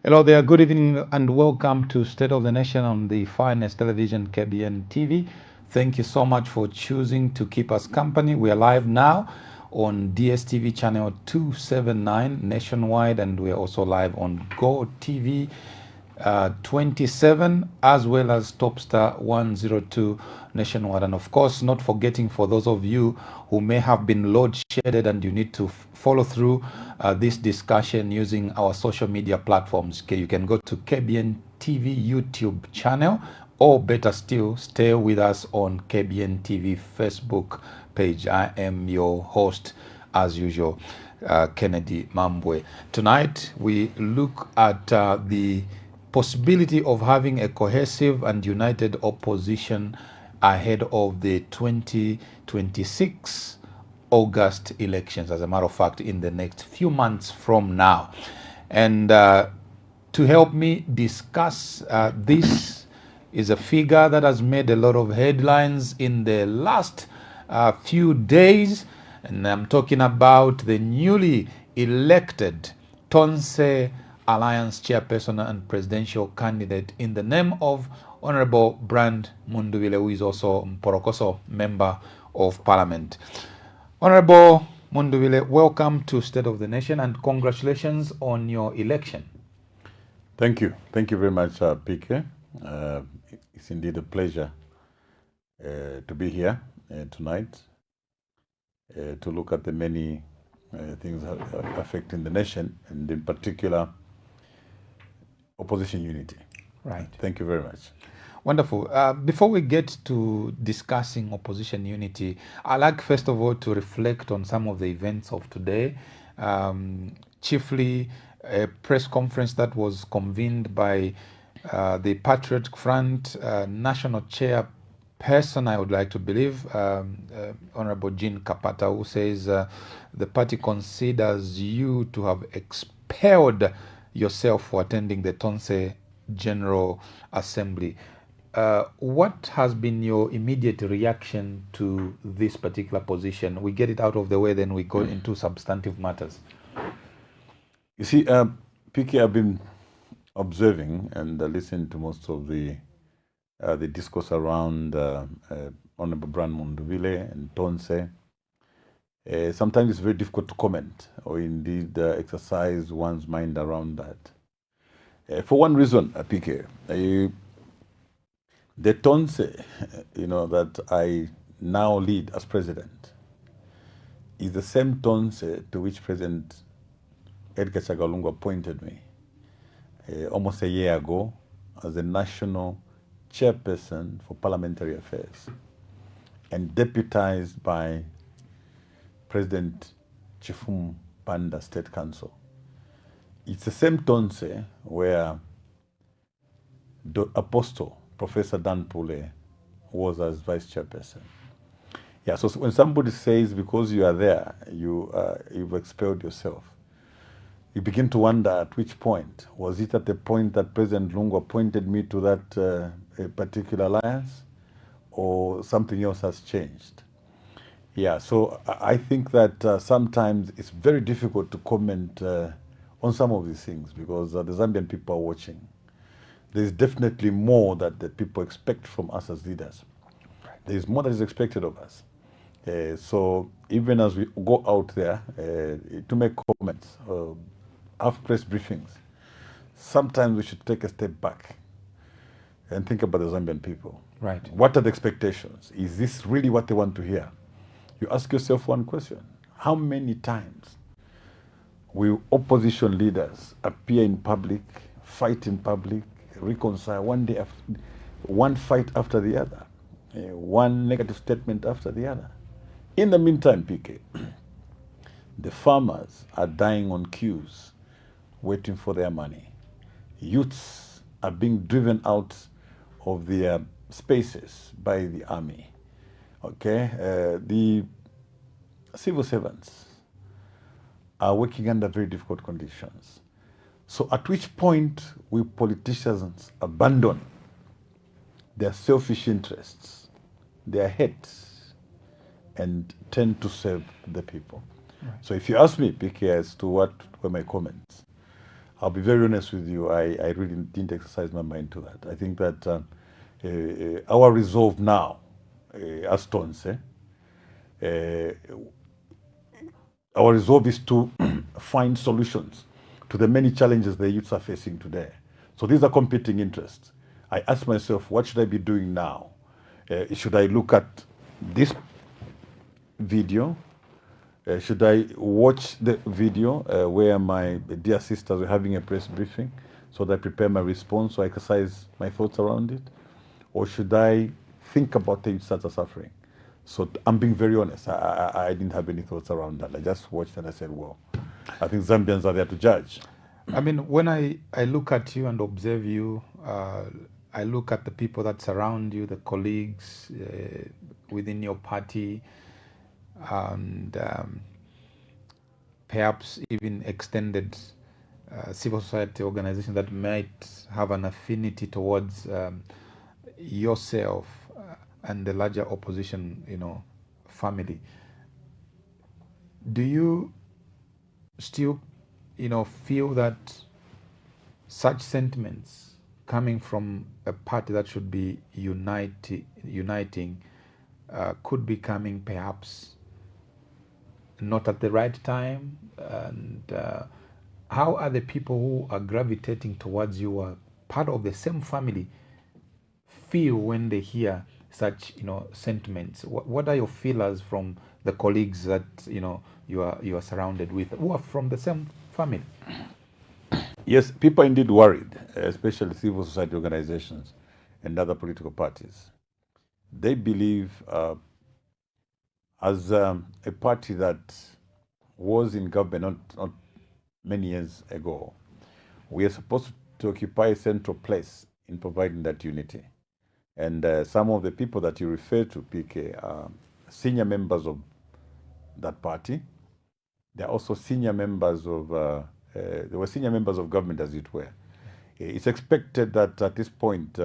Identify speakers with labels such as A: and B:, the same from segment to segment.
A: Hello there, good evening and welcome to State of the Nation on the finest television, KBN TV. Thank you so much for choosing to keep us company. We are live now on DSTV channel 279 nationwide, and we are also live on Go TV 27 as well as Topstar 102 nationwide. And of course, not forgetting for those of you who may have been load shedded and you need to follow through this discussion using our social media platforms. Okay, you can go to KBN TV YouTube channel, or better still, stay with us on KBN TV Facebook page. I am your host as usual, Kennedy Mambwe. Tonight we look at the possibility of having a cohesive and united opposition ahead of the 2026 August elections, as a matter of fact, in the next few months from now. And to help me discuss this is a figure that has made a lot of headlines in the last few days, and I'm talking about the newly elected Tonse Alliance Chairperson and Presidential Candidate in the name of Hon Brian Mundubile, who is also Mporokoso Member of Parliament. Honorable Mundubile, welcome to State of the Nation and congratulations on your election.
B: Thank you. Thank you very much, PK. It's indeed a pleasure to be here tonight to look at the many things affecting the nation, and in particular, opposition unity.
A: Right.
B: Thank you very much.
A: Wonderful. Before we get to discussing opposition unity, I'd like first of all to reflect on some of the events of today, chiefly a press conference that was convened by the Patriot Front National Chairperson, I would like to believe, Honorable Jean Kapata, who says the party considers you to have expelled yourself for attending the Tonse General Assembly. What has been your immediate reaction to this particular position? We get it out of the way, then we go into substantive matters.
B: You see, PK, I've been observing and listening to most of the discourse around Honorable Brian Mundubile and Tonse. Sometimes it's very difficult to comment or indeed exercise one's mind around that. For one reason, PK, the Tonse, that I now lead as president is the same Tonse to which President Edgar Chagalungu appointed me almost a year ago as the national chairperson for parliamentary affairs and deputized by President Chifum Banda State Council. It's the same Tonse where the Apostle Professor Dan Pule was as vice chairperson. Yeah, so when somebody says because you are there, you've expelled yourself, you begin to wonder at which point. Was it at the point that President Lungu appointed me to that particular alliance, or something else has changed? Yeah, so I think that sometimes it's very difficult to comment on some of these things because the Zambian people are watching. There's definitely more that the people expect from us as leaders. There's more that is expected of us. So even as we go out there to make comments, have press briefings, sometimes we should take a step back and think about the Zambian people.
A: Right.
B: What are the expectations? Is this really what they want to hear? You ask yourself one question. How many times will opposition leaders appear in public, fight in public, reconcile one day after, one fight after the other, one negative statement after the other? In the meantime, PK, the farmers are dying on queues, waiting for their money. Youths are being driven out of their spaces by the army. Okay, the civil servants are working under very difficult conditions. So at which point will politicians abandon their selfish interests, their heads, and tend to serve the people? Right. So if you ask me, PK, as to what were my comments, I'll be very honest with you, I really didn't exercise my mind to that. I think that our resolve now, as Tonse, our resolve is to find solutions to the many challenges the youths are facing today. So these are competing interests. I ask myself, what should I be doing now? Should I look at this video? Should I watch the video where my dear sisters were having a press briefing so that I prepare my response, so I exercise my thoughts around it? Or should I think about the youths that are suffering? So I'm being very honest. I didn't have any thoughts around that. I just watched and I said, well, I think Zambians are there to judge.
A: I mean, when I look at you and observe you, I look at the people that surround you, the colleagues within your party, and perhaps even extended civil society organizations that might have an affinity towards yourself and the larger opposition, family. Do you still, feel that such sentiments coming from a party that should be uniting could be coming perhaps not at the right time? And how are the people who are gravitating towards you, are part of the same family, feel when they hear such sentiments? What are your feelers from the colleagues that you are surrounded with, who are from the same family?
B: Yes, people are indeed worried, especially civil society organizations and other political parties. They believe, as a party that was in government not many years ago, we are supposed to occupy a central place in providing that unity. And some of the people that you refer to, PK, are senior members of that party. They're also senior members of, they were senior members of government, as it were. It's expected that at this point,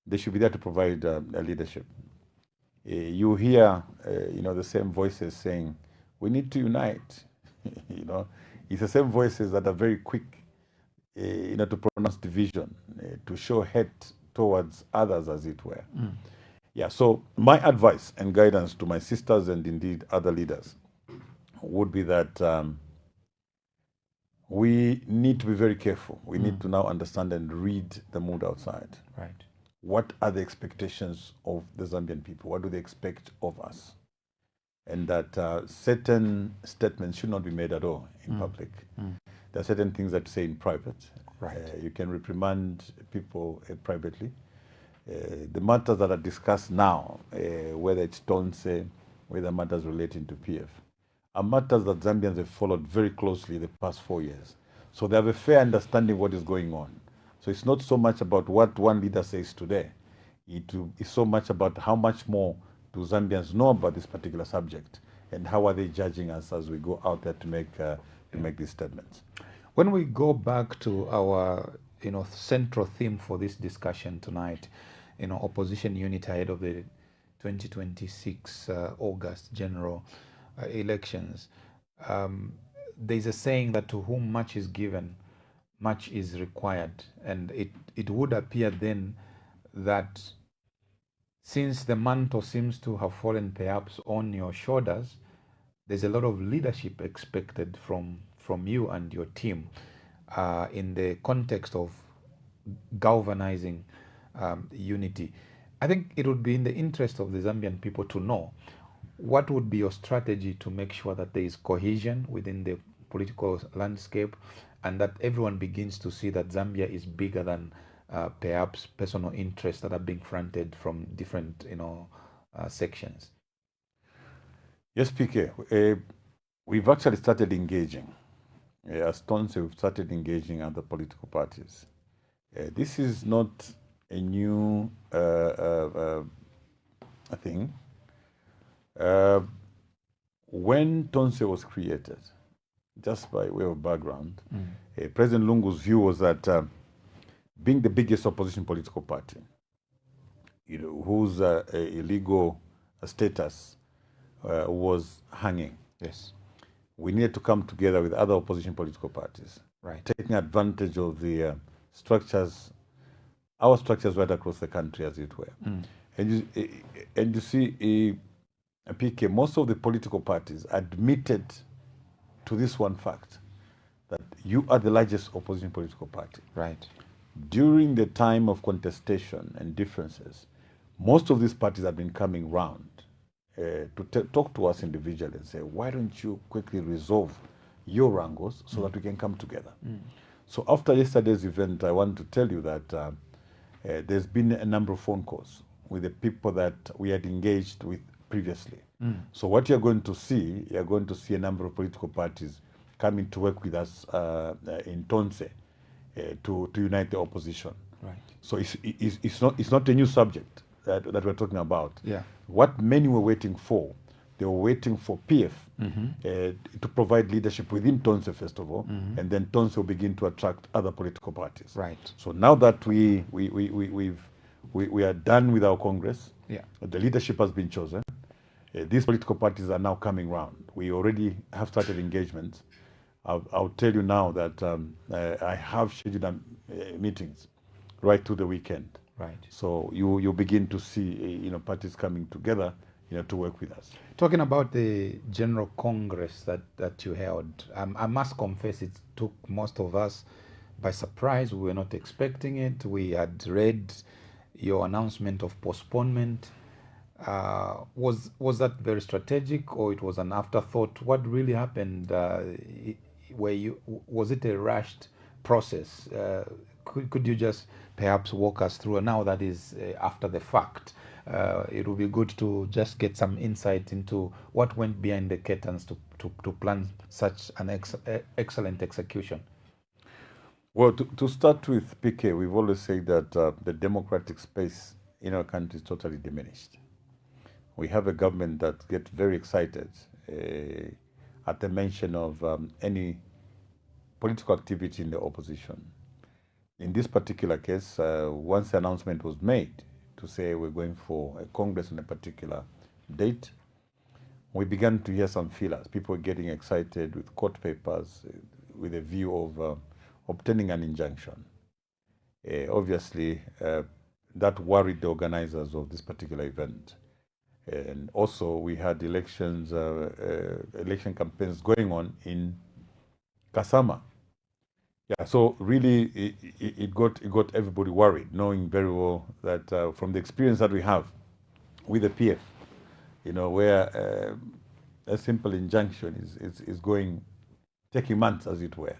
B: they should be there to provide leadership. You hear, the same voices saying, we need to unite. It's the same voices that are very quick, to pronounce division, to show hate towards others, as it were. Yeah, so my advice and guidance to my sisters and indeed other leaders would be that we need to be very careful. We need to now understand and read the mood outside.
A: Right.
B: What are the expectations of the Zambian people? What do they expect of us? And that certain statements should not be made at all in public. There are certain things that you say in private.
A: Right.
B: You can reprimand people privately. The matters that are discussed now, whether it's Tonse, whether matters relating to PF, are matters that Zambians have followed very closely the past 4 years. So they have a fair understanding of what is going on. So it's not so much about what one leader says today. It is so much about how much more do Zambians know about this particular subject, and how are they judging us as we go out there to make these statements.
A: When we go back to our central theme for this discussion tonight, opposition unity ahead of the 2026 August general elections, there's a saying that to whom much is given, much is required. And it would appear then that since the mantle seems to have fallen perhaps on your shoulders, there's a lot of leadership expected from you and your team in the context of galvanizing unity. I think it would be in the interest of the Zambian people to know what would be your strategy to make sure that there is cohesion within the political landscape and that everyone begins to see that Zambia is bigger than perhaps personal interests that are being fronted from different, sections.
B: Yes, PK. We've actually started engaging. As Tonse, we've started engaging other political parties. This is not a new thing. When Tonse was created, just by way of background, President Lungu's view was that being the biggest opposition political party, whose illegal status was hanging.
A: Yes.
B: We needed to come together with other opposition political parties,
A: right,
B: taking advantage of the structures, our structures right across the country, as it were. And you see, PK, most of the political parties admitted to this one fact, that you are the largest opposition political party.
A: Right.
B: During the time of contestation and differences, most of these parties have been coming round to talk to us individually and say, why don't you quickly resolve your wrangles so that we can come together? So after yesterday's event, I want to tell you that there's been a number of phone calls with the people that we had engaged with previously. So what you're going to see a number of political parties coming to work with us in Tonse to unite the opposition.
A: Right.
B: So it's not a new subject that we're talking about.
A: Yeah.
B: What many were waiting for, they were waiting for PF to provide leadership within Tonse first of all, and then Tonse will begin to attract other political parties.
A: Right.
B: So now that we are done with our Congress, the leadership has been chosen. These political parties are now coming round. We already have started engagements. I'll tell you now that I have scheduled meetings right through the weekend.
A: Right.
B: So you'll begin to see parties coming together to work with us.
A: Talking about the General Congress that you held, I must confess it took most of us by surprise. We were not expecting it. We had read your announcement of postponement. Was that very strategic, or it was an afterthought? What really happened? Was it a rushed process? Could you just perhaps walk us through, now that is after the fact? It would be good to just get some insight into what went behind the curtains to plan such an excellent execution.
B: Well, to start with, PK, we've always said that the democratic space in our country is totally diminished. We have a government that gets very excited at the mention of any political activity in the opposition. In this particular case, once the announcement was made to say we're going for a Congress on a particular date, we began to hear some feelers. People were getting excited with court papers with a view of obtaining an injunction. Obviously, that worried the organizers of this particular event. And also, we had election campaigns going on in Kasama. Yeah, so really, it got everybody worried, knowing very well that from the experience that we have with the PF, where a simple injunction is taking months, as it were.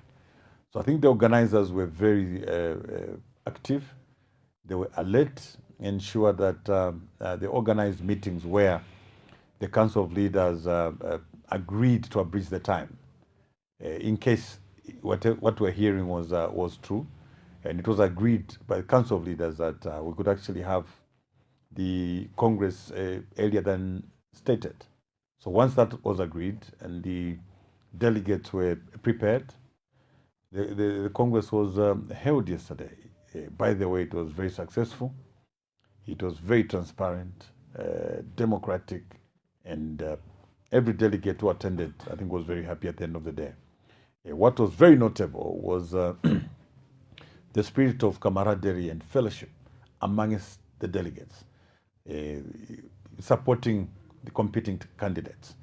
B: So I think the organizers were very active. They were alert, ensure that the organized meetings where the Council of Leaders agreed to abridge the time, in case what we're hearing was true, and it was agreed by the Council of Leaders that we could actually have the Congress earlier than stated. So once that was agreed and the delegates were prepared, the Congress was held yesterday. By the way, it was very successful. It was very transparent, democratic, and every delegate who attended, I think, was very happy at the end of the day. What was very notable was the spirit of camaraderie and fellowship amongst the delegates. supporting the competing candidates.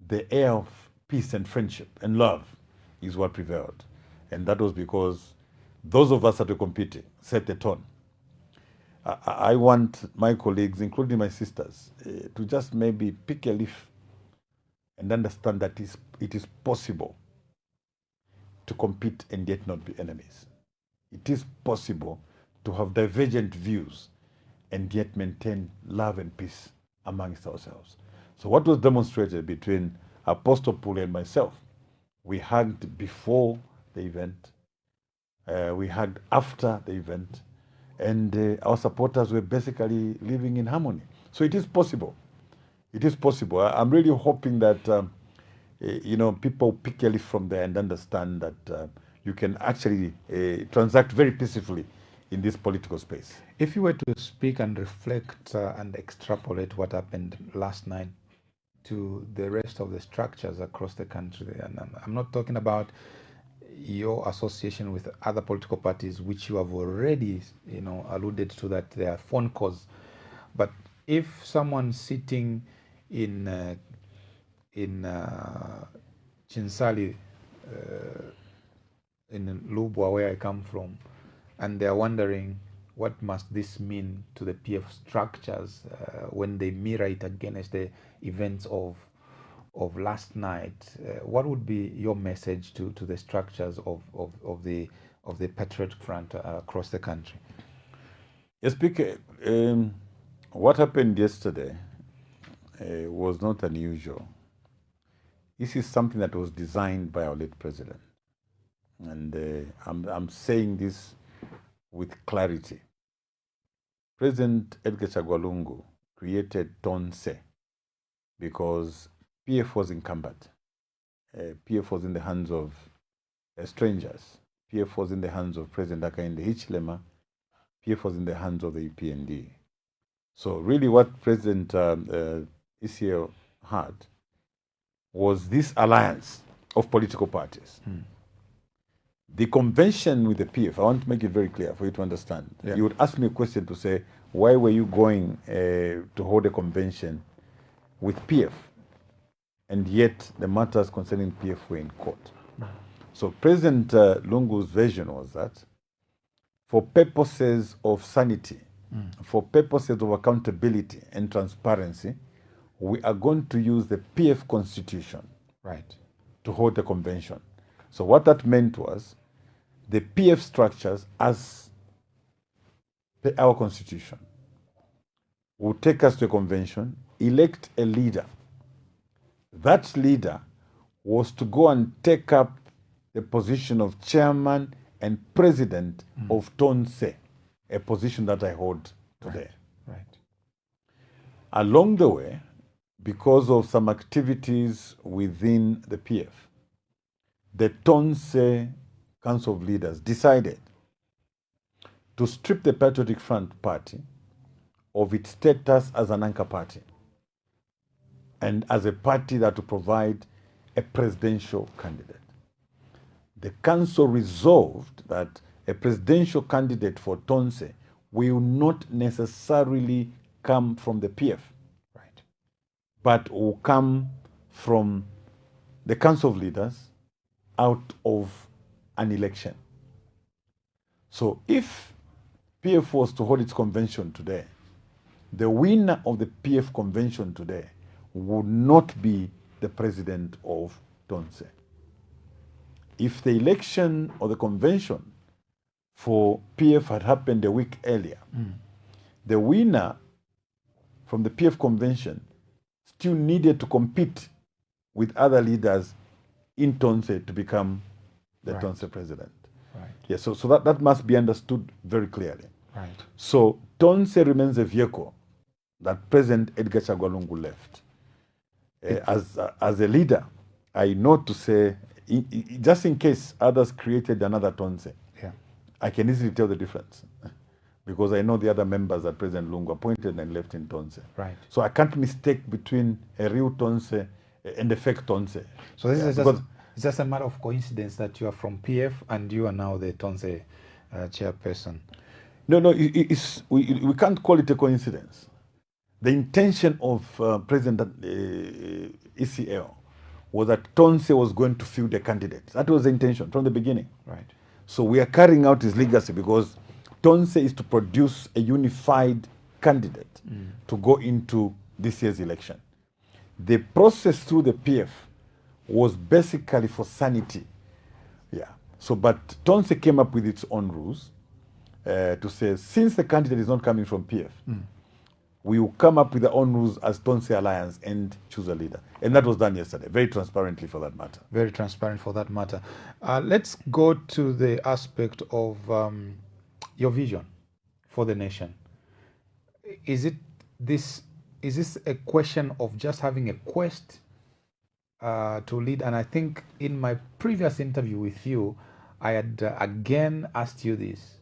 B: The air of peace and friendship and love is what prevailed. And that was because those of us that were competing set the tone. I want my colleagues, including my sisters, to just maybe pick a leaf and understand that it is possible to compete and yet not be enemies. It is possible to have divergent views and yet maintain love and peace amongst ourselves. So what was demonstrated between Apostle Pule and myself, we hugged before the event, we hugged after the event, and our supporters were basically living in harmony. So it is possible. It is possible. I'm really hoping that people pick a leaf from there and understand that you can actually transact very peacefully in this political space.
A: If you were to speak and reflect and extrapolate what happened last night to the rest of the structures across the country, and I'm not talking about your association with other political parties, which you have already, alluded to, that there are phone calls. But if someone sitting in Chinsali, in Lubwa, where I come from, and they're wondering what must this mean to the PF structures when they mirror it against the events of last night, what would be your message to the structures of the Patriotic Front across the country?
B: Yes, Speaker, what happened yesterday was not unusual. This is something that was designed by our late president. And I'm saying this with clarity. President Edgar Chagwa Lungu created Tonse because PF was encumbered. PF was in the hands of strangers. PF was in the hands of President Hakainde Hichilema. PF was in the hands of the UPND. So really what President Isiel had was this alliance of political parties. The convention with the PF, I want to make it very clear for you to understand. Yeah. You would ask me a question to say, why were you going to hold a convention with PF? And yet the matters concerning PF were in court. So President Lungu's version was that for purposes of sanity, for purposes of accountability and transparency, we are going to use the PF constitution, right, to hold the convention. So what that meant was the PF structures, as per our constitution, will take us to a convention, elect a leader. That leader was to go and take up the position of chairman and president of Tonse, a position that I hold today.
A: Right.
B: Along the way, because of some activities within the PF, the Tonse Council of Leaders decided to strip the Patriotic Front Party of its status as an anchor party and as a party that will provide a presidential candidate. The council resolved that a presidential candidate for Tonse will not necessarily come from the PF, right, but will come from the Council of Leaders out of an election. So if PF was to hold its convention today, the winner of the PF convention today would not be the president of Tonse. If the election or the convention for PF had happened a week earlier, the winner from the PF convention still needed to compete with other leaders in Tonse to become the Tonse president.
A: Right.
B: Yeah, so that must be understood very clearly.
A: Right.
B: So Tonse remains a vehicle that President Edgar Chagwa Lungu left. As a leader, I know to say, just in case others created another Tonse,
A: yeah,
B: I can easily tell the difference because I know the other members that President Lungu appointed and left in Tonse.
A: Right.
B: So I can't mistake between a real Tonse and a fake Tonse.
A: So this is just a matter of coincidence that you are from PF and you are now the Tonse chairperson.
B: No, we can't call it a coincidence The intention of President ECL was that Tonse was going to field a candidate. That was the intention from the beginning.
A: Right.
B: So we are carrying out his legacy because Tonse is to produce a unified candidate to go into this year's election. The process through the PF was basically for sanity. Yeah. So, but Tonse came up with its own rules to say, since the candidate is not coming from PF, we will come up with our own rules as Tonse Alliance and choose a leader. And that was done yesterday, very transparently for that matter.
A: Very transparent for that matter. Let's go to the aspect of your vision for the nation. Is this a question of just having a quest to lead? And I think in my previous interview with you, I had again asked you this.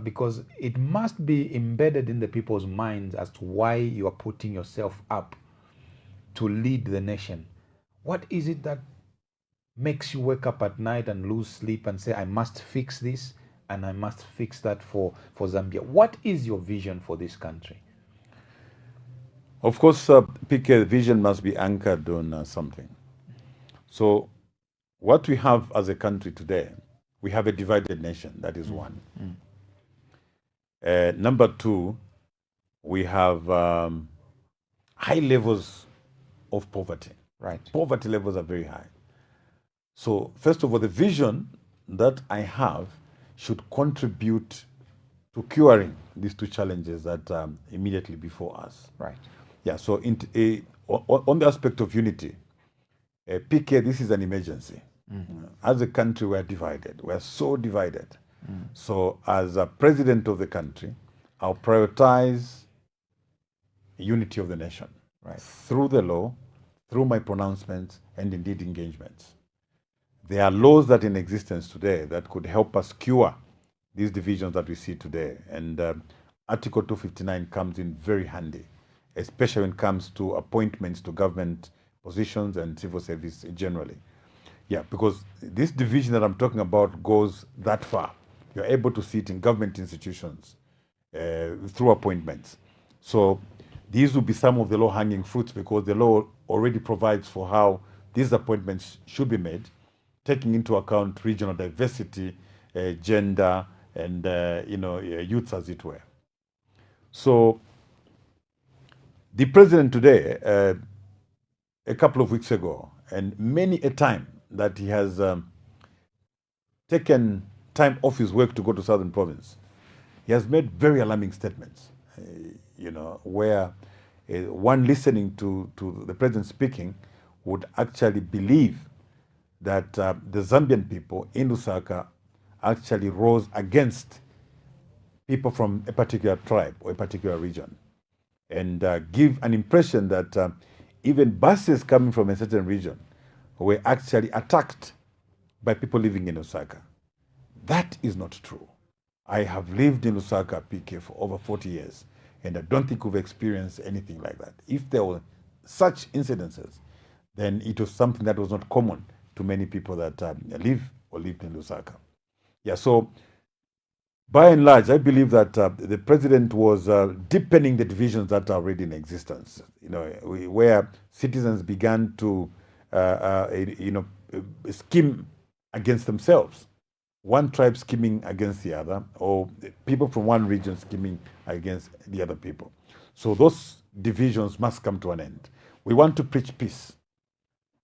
A: Because it must be embedded in the people's minds as to why you are putting yourself up to lead the nation. What is it that makes you wake up at night and lose sleep and say, I must fix this and I must fix that for Zambia? What is your vision for this country?
B: Of course, PK, vision must be anchored on something. So what we have as a country today, we have a divided nation. That is one. Number two, we have high levels of poverty.
A: Right.
B: Poverty levels are very high. So first of all, the vision that I have should contribute to curing these two challenges that are immediately before us.
A: Right.
B: Yeah, so on the aspect of unity, PK, this is an emergency. As a country, we're divided. We're so divided. So as a president of the country, I'll prioritize unity of the nation, right, through the law, through my pronouncements, and indeed engagements. There are laws that are in existence today that could help us cure these divisions that we see today. And Article 259 comes in very handy, especially when it comes to appointments to government positions and civil service generally. Yeah, because this division that I'm talking about goes that far. You're able to see it in government institutions through appointments. So these will be some of the low-hanging fruits because the law already provides for how these appointments should be made, taking into account regional diversity, gender, and youths, as it were. So the president today, a couple of weeks ago, and many a time that he has taken time off his work to go to Southern Province, he has made very alarming statements, where one listening to the president speaking would actually believe that the Zambian people in Lusaka actually rose against people from a particular tribe or a particular region, and give an impression that even buses coming from a certain region were actually attacked by people living in Lusaka. That is not true. I have lived in Lusaka, PK, for over 40 years, and I don't think we've experienced anything like that. If there were such incidences, then it was something that was not common to many people that live or lived in Lusaka. Yeah, so by and large, I believe that the president was deepening the divisions that are already in existence, where citizens began to, scheme against themselves. One tribe scheming against the other, or people from one region scheming against the other people. So those divisions must come to an end. We want to preach peace.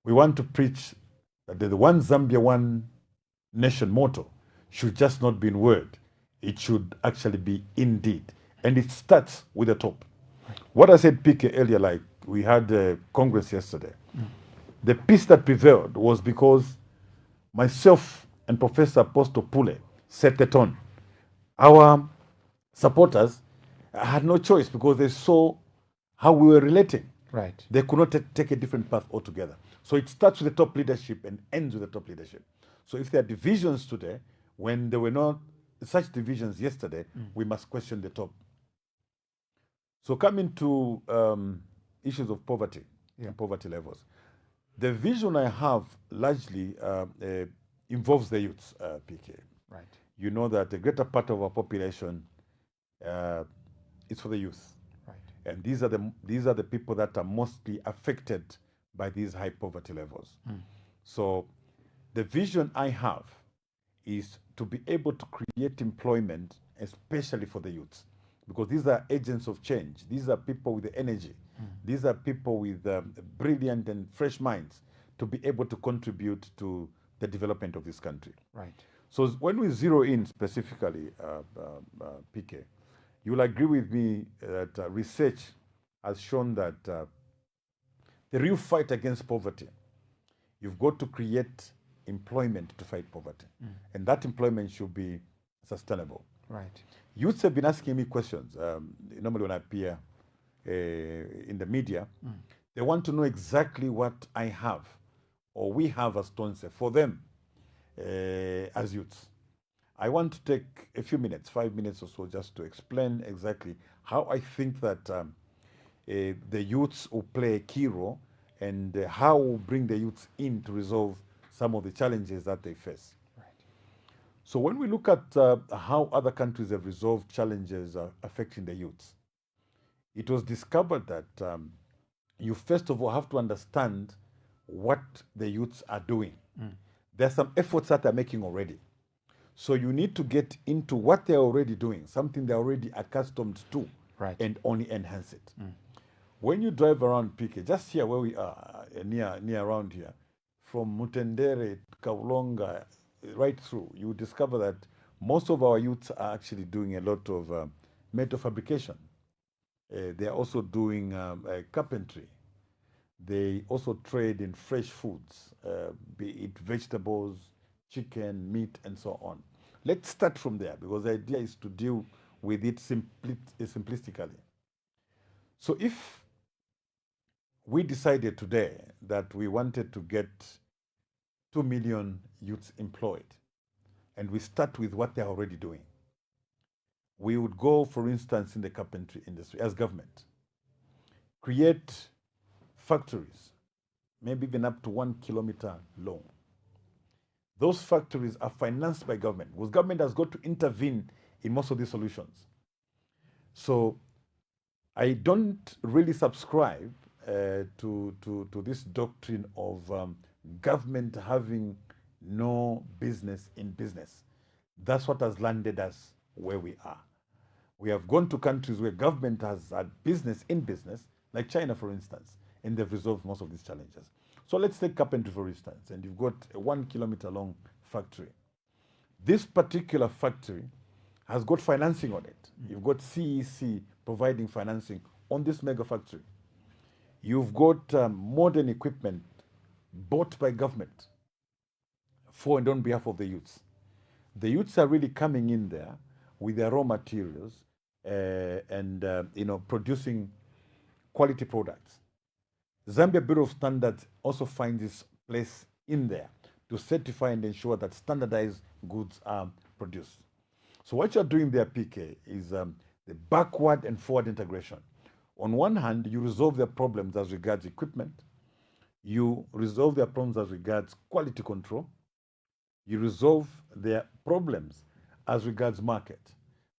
B: We want to preach that the one Zambia, one nation motto should just not be in word. It should actually be in deed. And it starts with the top. What I said, PK, earlier, like we had a Congress yesterday. The peace that prevailed was because myself and Professor Apostle Pule set the tone. Our supporters had no choice because they saw how we were relating.
A: Right.
B: They could not take a different path altogether. So it starts with the top leadership and ends with the top leadership. So if there are divisions today, when there were not such divisions yesterday, we must question the top. So coming to issues of poverty and poverty levels, the vision I have largely involves the youths, PK.
A: Right.
B: You know that a greater part of our population is for the youth.
A: Right.
B: And these are the people that are mostly affected by these high poverty levels. So the vision I have is to be able to create employment, especially for the youths, because these are agents of change. These are people with the energy. These are people with brilliant and fresh minds to be able to contribute to the development of this country.
A: Right.
B: So when we zero in specifically, PK, you'll agree with me that research has shown that the real fight against poverty, you've got to create employment to fight poverty. And that employment should be sustainable.
A: Right.
B: Youths have been asking me questions. Normally when I appear in the media, they want to know exactly what I have or we have as Tonse for them as youths. I want to take a few minutes, 5 minutes or so, just to explain exactly how I think that the youths will play a key role and how we'll bring the youths in to resolve some of the challenges that they face.
A: Right.
B: So when we look at how other countries have resolved challenges affecting the youths, it was discovered that you first of all have to understand what the youths are doing. There are some efforts that they're making already. So you need to get into what they're already doing, something they're already accustomed to,
A: Right.
B: and only enhance it. When you drive around PK, just here where we are, near around here, from Mutendere, Kaulonga, right through, you discover that most of our youths are actually doing a lot of metal fabrication. They are also doing carpentry. They also trade in fresh foods, be it vegetables, chicken, meat, and so on. Let's start from there because the idea is to deal with it simplistically. So if we decided today that we wanted to get 2 million youths employed, and we start with what they're already doing, we would go, for instance, in the carpentry industry as government, create factories, maybe even up to 1 kilometer long. Those factories are financed by government because government has got to intervene in most of these solutions. So I don't really subscribe to this doctrine of government having no business in business. That's what has landed us where we are. We have gone to countries where government has had business in business, like China, for instance, and they've resolved most of these challenges. So let's take carpentry, for instance, and you've got a 1 kilometer long factory. This particular factory has got financing on it. You've got CEC providing financing on this mega factory. You've got modern equipment bought by government for and on behalf of the youths. The youths are really coming in there with their raw materials and producing quality products. Zambia Bureau of Standards also finds its place in there to certify and ensure that standardized goods are produced. So what you're doing there, PK, is the backward and forward integration. On one hand, you resolve their problems as regards equipment. You resolve their problems as regards quality control. You resolve their problems as regards market.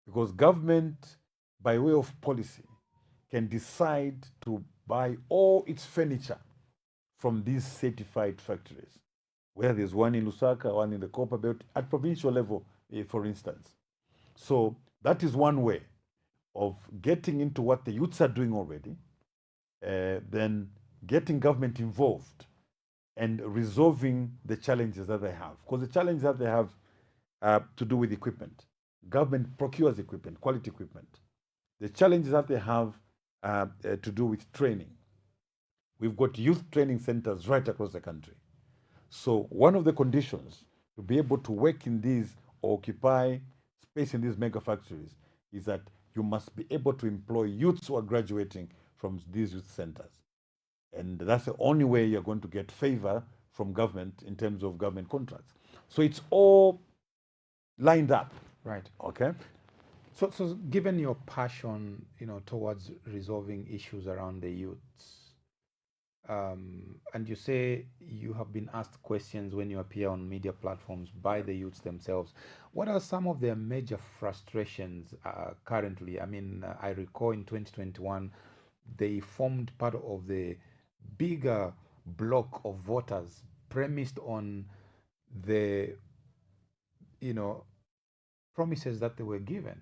B: Because government, by way of policy, can decide to buy all its furniture from these certified factories, where there's one in Lusaka, one in the Copper Belt, at provincial level, for instance. So that is one way of getting into what the youths are doing already, then getting government involved and resolving the challenges that they have. Because the challenges that they have to do with equipment. Government procures equipment, quality equipment. The challenges that they have to do with training. We've got youth training centers right across the country. So one of the conditions to be able to work in these or occupy space in these mega factories is that you must be able to employ youths who are graduating from these youth centers. And that's the only way you're going to get favor from government in terms of government contracts. So it's all lined up.
A: Right.
B: Okay.
A: So given your passion, towards resolving issues around the youths, and you say you have been asked questions when you appear on media platforms by the youths themselves, what are some of their major frustrations currently? I mean, I recall in 2021 they formed part of the bigger block of voters premised on the, you know, promises that they were given,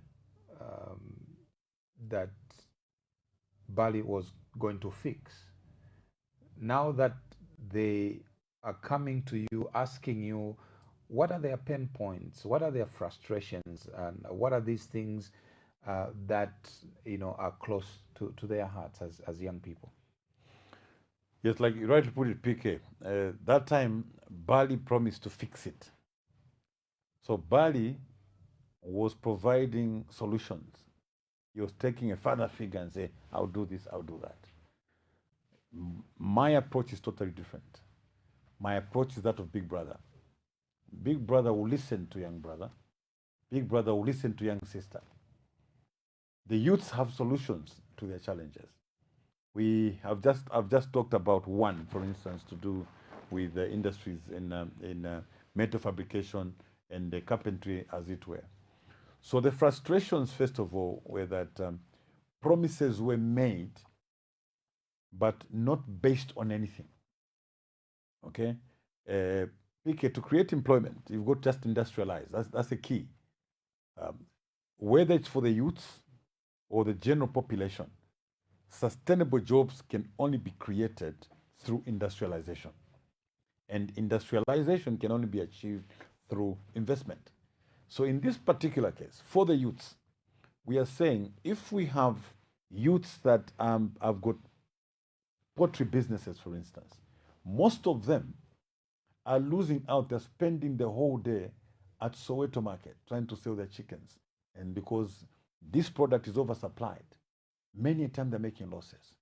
A: that Bali was going to fix. Now that they are coming to you, asking you, what are their pain points? What are their frustrations? And what are these things that, you know, are close to their hearts as young people?
B: Yes, like you rightly put it, PK. That time, Bali promised to fix it. So Bali was providing solutions. He was taking a father figure and say, I'll do this, I'll do that. My approach is totally different. My approach is that of Big Brother. Big Brother will listen to young brother. Big Brother will listen to young sister. The youths have solutions to their challenges. I've just talked about one, for instance, to do with the industries in metal fabrication and the carpentry, as it were. So the frustrations, first of all, were that promises were made, but not based on anything. Okay, PK, to create employment, you've got just industrialize. That's the key. Whether it's for the youths or the general population, sustainable jobs can only be created through industrialization. And industrialization can only be achieved through investment. So in this particular case, for the youths, we are saying if we have youths that have got pottery businesses, for instance, most of them are losing out. They're spending the whole day at Soweto market trying to sell their chickens. And because this product is oversupplied, many a time they're making losses.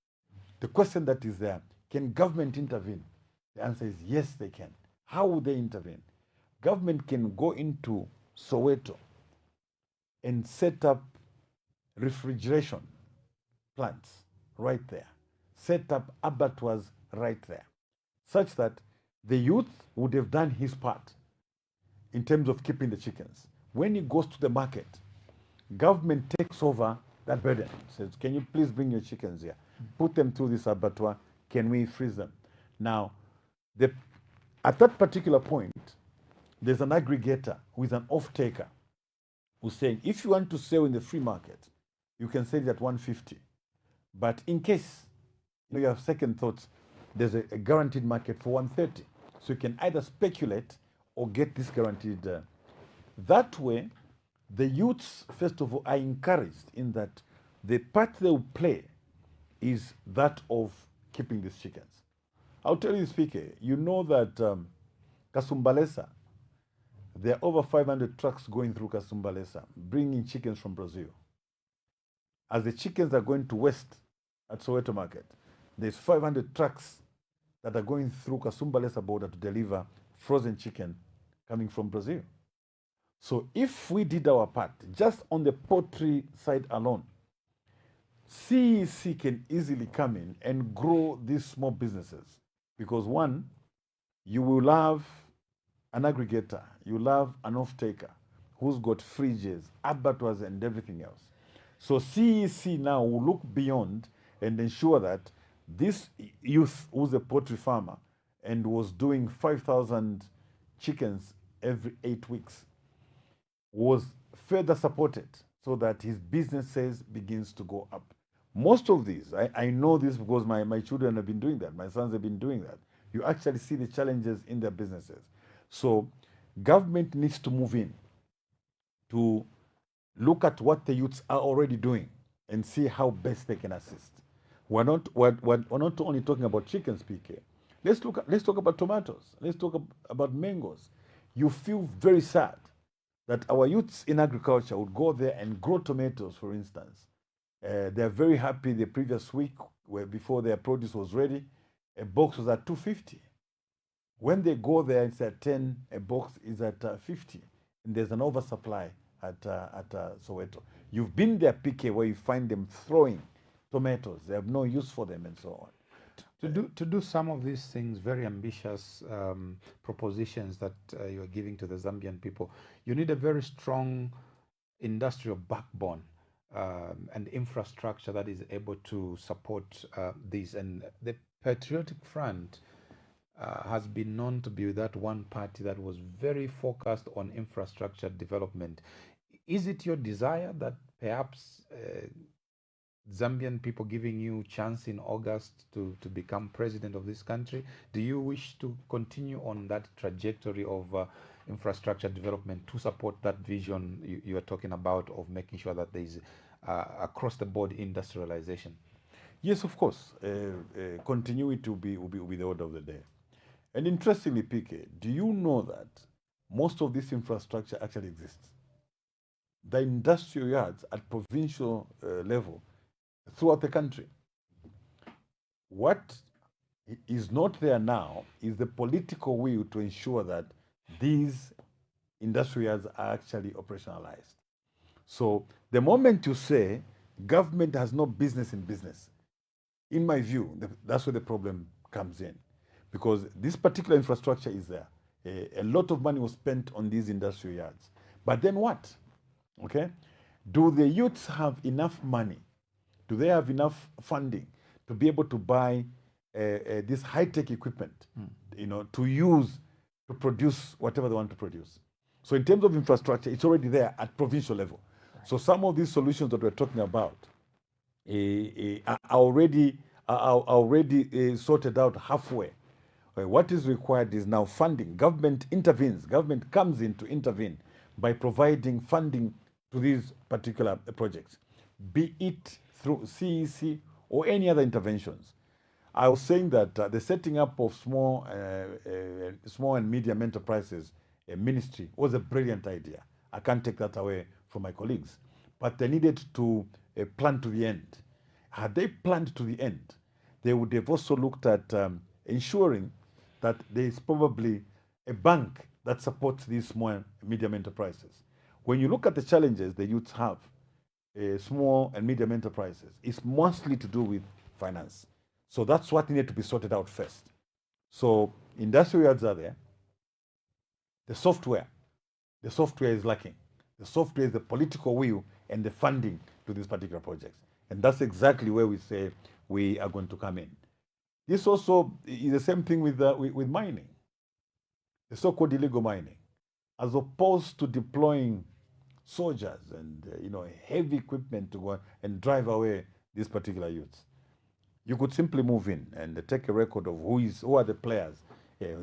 B: The question that is there, can government intervene? The answer is yes, they can. How would they intervene? Government can go into Soweto and set up refrigeration plants right there, set up abattoirs right there, such that the youth would have done his part in terms of keeping the chickens. When he goes to the market, government takes over that burden. Says, can you please bring your chickens here? Put them through this abattoir. Can we freeze them? Now, at that particular point, there's an aggregator who is an off-taker who's saying, if you want to sell in the free market, you can sell it at 150. But in case you have second thoughts, there's a guaranteed market for 130. So you can either speculate or get this guaranteed. That way, the youths, first of all, are encouraged in that the part they will play is that of keeping these chickens. I'll tell you, speaker, you know that Kasumbalesa, there are over 500 trucks going through Kasumbalesa, bringing chickens from Brazil. As the chickens are going to West at Soweto Market, there's 500 trucks that are going through Kasumbalesa border to deliver frozen chicken coming from Brazil. So if we did our part, just on the poultry side alone, CEC can easily come in and grow these small businesses. Because one, you will have an aggregator, you'll have an off-taker who's got fridges, abattoirs, and everything else. So CEC now will look beyond and ensure that this youth who's a poultry farmer and was doing 5,000 chickens every 8 weeks was further supported so that his businesses begins to go up. Most of these, I know this because my children have been doing that, my sons have been doing that. You actually see the challenges in their businesses. So government needs to move in to look at what the youths are already doing and see how best they can assist. We're not only talking about chickens, PK. Let's talk about tomatoes. Let's talk about mangoes. You feel very sad that our youths in agriculture would go there and grow tomatoes, for instance. They're very happy the previous week, where before their produce was ready, a box was at 250. When they go there, it's at 10, a box is at 50. And there's an oversupply at Soweto. You've been there, PK, where you find them throwing tomatoes. They have no use for them and so on.
A: To do some of these things, very ambitious propositions that you are giving to the Zambian people, you need a very strong industrial backbone. and infrastructure that is able to support this. And the Patriotic Front has been known to be that one party that was very focused on infrastructure development. Is it your desire that perhaps Zambian people giving you chance in August to become president of this country? Do you wish to continue on that trajectory of infrastructure development to support that vision you are talking about of making sure that there is across the board industrialization?
B: Yes, of course. Continuity will be the order of the day. And interestingly, PK, do you know that most of this infrastructure actually exists? The industrial yards at provincial level throughout the country. What is not there now is the political will to ensure that these industrial yards are actually operationalized. So the moment you say government has no business in business, in my view, that's where the problem comes in. Because this particular infrastructure is there. A lot of money was spent on these industrial yards. But then what? Okay? Do the youths have enough money? Do they have enough funding to be able to buy this high-tech equipment, to use to produce whatever they want to produce? So in terms of infrastructure, it's already there at provincial level. Right. So some of these solutions that we're talking about are already sorted out halfway. What is required is now funding. Government intervenes. Government comes in to intervene by providing funding to these particular projects, be it through CEC or any other interventions. I was saying that the setting up of small and medium enterprises ministry was a brilliant idea. I can't take that away from my colleagues. But they needed to plan to the end. Had they planned to the end, they would have also looked at ensuring that there is probably a bank that supports these small and medium enterprises. When you look at the challenges the youths have, small and medium enterprises, it's mostly to do with finance. So that's what needed to be sorted out first. So industrial yards are there. The software is lacking. The software is the political will and the funding to these particular projects. And that's exactly where we say we are going to come in. This also is the same thing with mining, the so-called illegal mining. As opposed to deploying soldiers and heavy equipment to go and drive away these particular youths, you could simply move in and take a record of who are the players,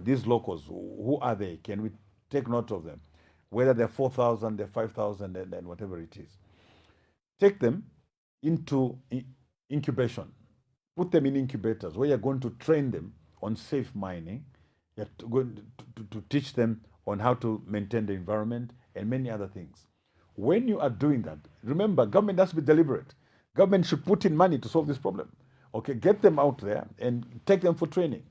B: these locals, who are they? Can we take note of them? Whether they're 4,000, they're 5,000, and whatever it is. Take them into incubation. Put them in incubators where you're going to train them on safe mining. You're going to teach them on how to maintain the environment and many other things. When you are doing that, remember, government has to be deliberate. Government should put in money to solve this problem. Okay, get them out there and take them for training.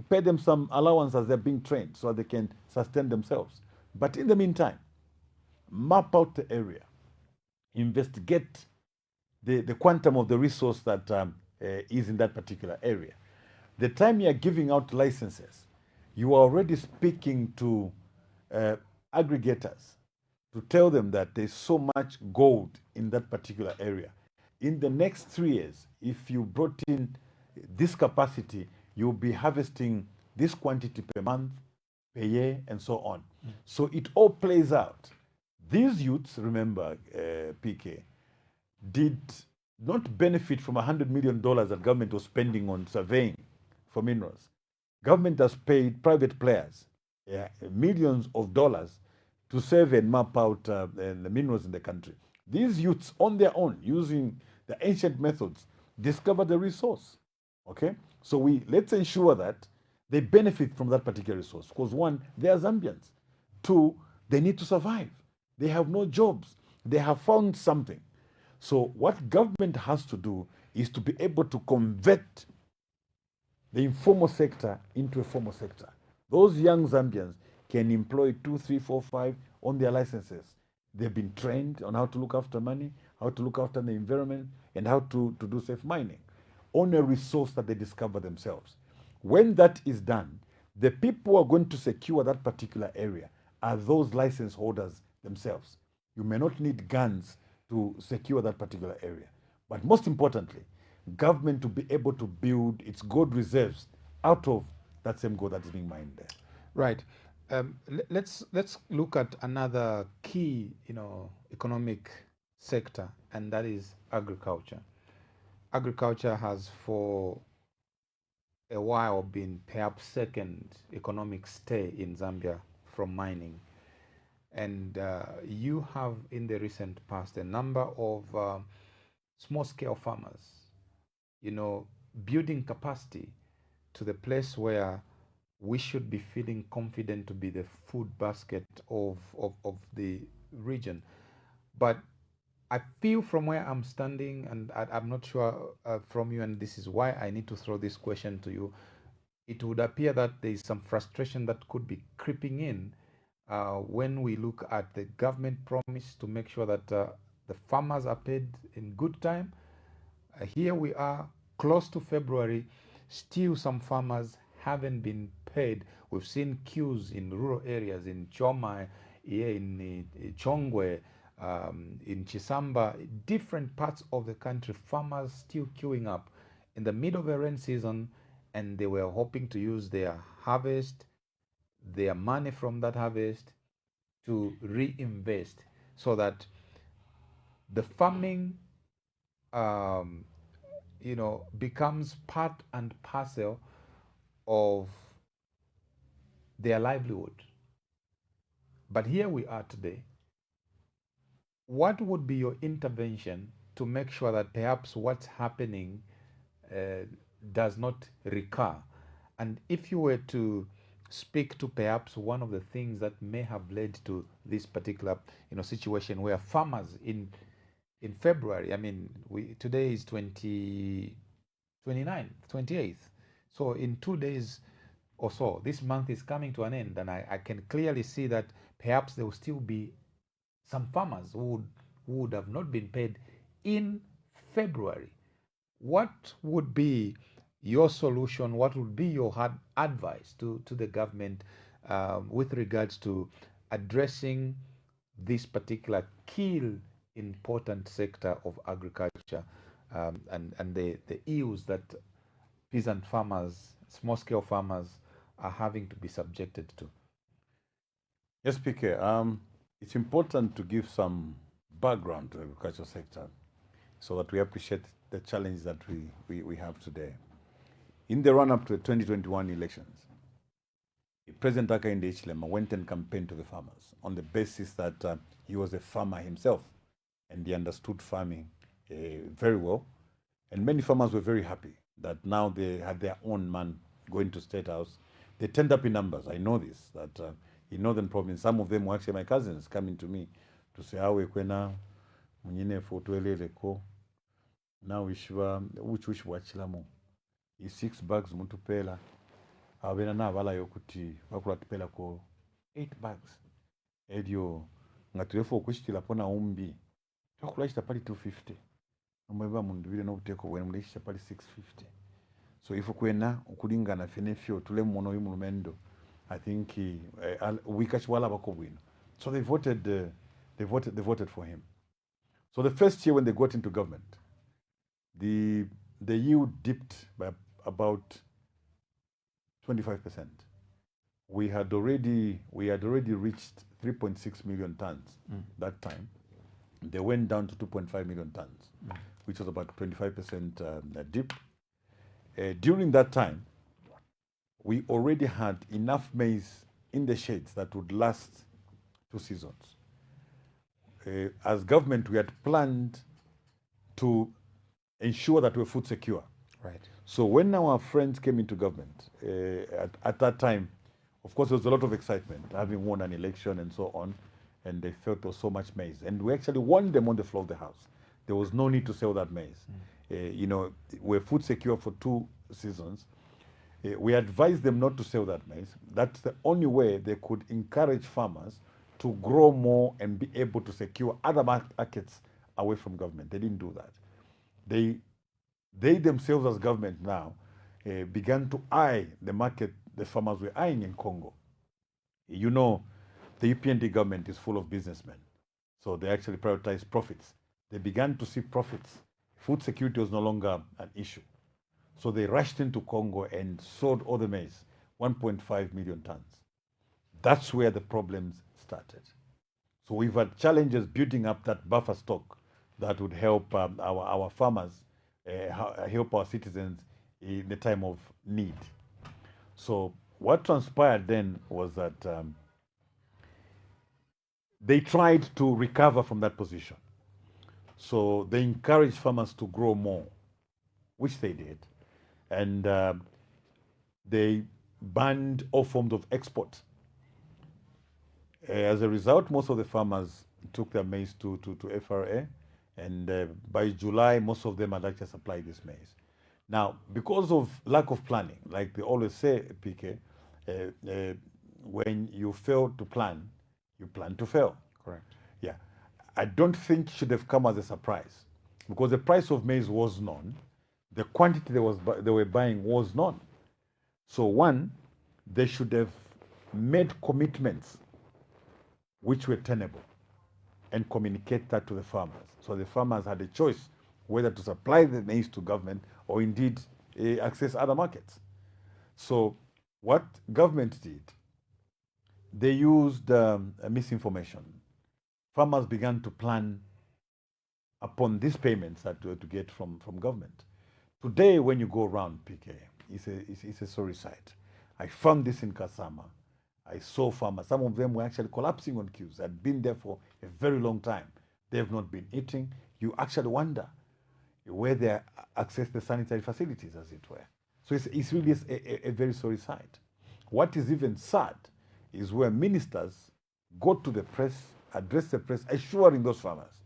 B: Pay them some allowance as they're being trained so they can sustain themselves. But in the meantime, map out the area. Investigate the quantum of the resource that is in that particular area. The time you are giving out licenses, you are already speaking to aggregators to tell them that there's so much gold in that particular area. In the next 3 years, if you brought in this capacity, you'll be harvesting this quantity per month, per year, and so on. So it all plays out. These youths, remember, PK, did not benefit from $100 million that government was spending on surveying for minerals. Government has paid private players millions of dollars to survey and map out the minerals in the country. These youths, on their own, using the ancient methods, discover the resource. Okay? So let's ensure that they benefit from that particular resource. Because one, they are Zambians. Two, they need to survive. They have no jobs. They have found something. So what government has to do is to be able to convert the informal sector into a formal sector. Those young Zambians can employ 2, 3, 4, 5 on their licenses. They've been trained on how to look after money, how to look after the environment, and how to do safe mining on a resource that they discover themselves. When that is done, the people who are going to secure that particular area are those license holders themselves. You may not need guns to secure that particular area. But most importantly, government to be able to build its gold reserves out of that same gold that is being mined there.
A: Right. Let's look at another key, economic sector, and that is agriculture. Agriculture has for a while been perhaps second economic stay in Zambia from mining. And you have in the recent past a number of small scale farmers, building capacity to the place where we should be feeling confident to be the food basket of the region. But I feel from where I'm standing, and I'm not sure from you, and this is why I need to throw this question to you. It would appear that there is some frustration that could be creeping in when we look at the government promise to make sure that the farmers are paid in good time. Here we are, close to February, still some farmers haven't been paid. We've seen queues in rural areas, in Choma, here in Chongwe, in Chisamba, different parts of the country, farmers still queuing up in the middle of a rain season, and they were hoping to use their harvest, their money from that harvest, to reinvest so that the farming becomes part and parcel of their livelihood. But here we are today. What would be your intervention to make sure that perhaps what's happening does not recur? And if you were to speak to perhaps one of the things that may have led to this particular situation where farmers in February, I mean, today is 29th, 28th. So in 2 days or so, this month is coming to an end, and I can clearly see that perhaps there will still be some farmers who would have not been paid in February. What would be your solution? What would be your advice to the government with regards to addressing this particular key important sector of agriculture and the ills that peasant farmers, small scale farmers are having to be subjected to?
B: Yes, PK. It's important to give some background to the agricultural sector so that we appreciate the challenge that we have today. In the run-up to the 2021 elections, President Hakainde Hichilema went and campaigned to the farmers on the basis that he was a farmer himself and he understood farming very well. And many farmers were very happy that now they had their own man going to State House. They turned up in numbers. I know this, that in Northern Province, some of them were actually my cousins coming to me to say, how we kwena munyine fotueleleko now wishwa which wachilamo i 6 bags mutupela abena na bala yokuti bakula tupela ko 8 bags edio ngatulefo okushitila pona umbi takulashita pali 250 nomweba Mundubile no uteko when mulishita pali 650. So if kwena okulingana fenefyo tule mono yumulumendo, I think wikachwala bakobwino. So they voted for him. So the first year when they got into government, the yield dipped by about 25%. We had already reached 3.6 million tons that time. They went down to 2.5 million tons, which was about 25% dip. During that time, we already had enough maize in the shades that would last 2 seasons. As government, we had planned to ensure that we're food secure.
A: Right.
B: So when our friends came into government, at that time, of course, there was a lot of excitement, having won an election and so on, and they felt there was so much maize. And we actually won them on the floor of the house. There was no need to sell that maize. We're food secure for 2 seasons. We advised them not to sell that maize. That's the only way they could encourage farmers to grow more and be able to secure other markets away from government. They didn't do that. They themselves as government now began to eye the market the farmers were eyeing in Congo. The UPND government is full of businessmen. So they actually prioritize profits They began to see profits. Food security was no longer an issue. So they rushed into Congo and sold all the maize, 1.5 million tons. That's where the problems started. So we've had challenges building up that buffer stock that would help our farmers, help our citizens in the time of need. So what transpired then was that they tried to recover from that position. So they encouraged farmers to grow more, which they did. And they banned all forms of export. As a result, most of the farmers took their maize to FRA, and by July, most of them had actually supplied this maize. Now, because of lack of planning, like they always say, PK, when you fail to plan, you plan to fail.
A: Correct.
B: Yeah. I don't think it should have come as a surprise because the price of maize was known, the quantity they were buying was known. So one, they should have made commitments which were tenable and communicate that to the farmers. So the farmers had a choice whether to supply the maize to government or indeed access other markets. So what government did, they used misinformation. Farmers began to plan upon these payments that to get from government. Today, when you go around PK, it's a sorry sight. I found this in Kasama. I saw farmers. Some of them were actually collapsing on queues. Had been there for a very long time. They have not been eating. You actually wonder where they access the sanitary facilities, as it were. So it's really a very sorry sight. What is even sad is where ministers go to the press, address the press, assuring those farmers,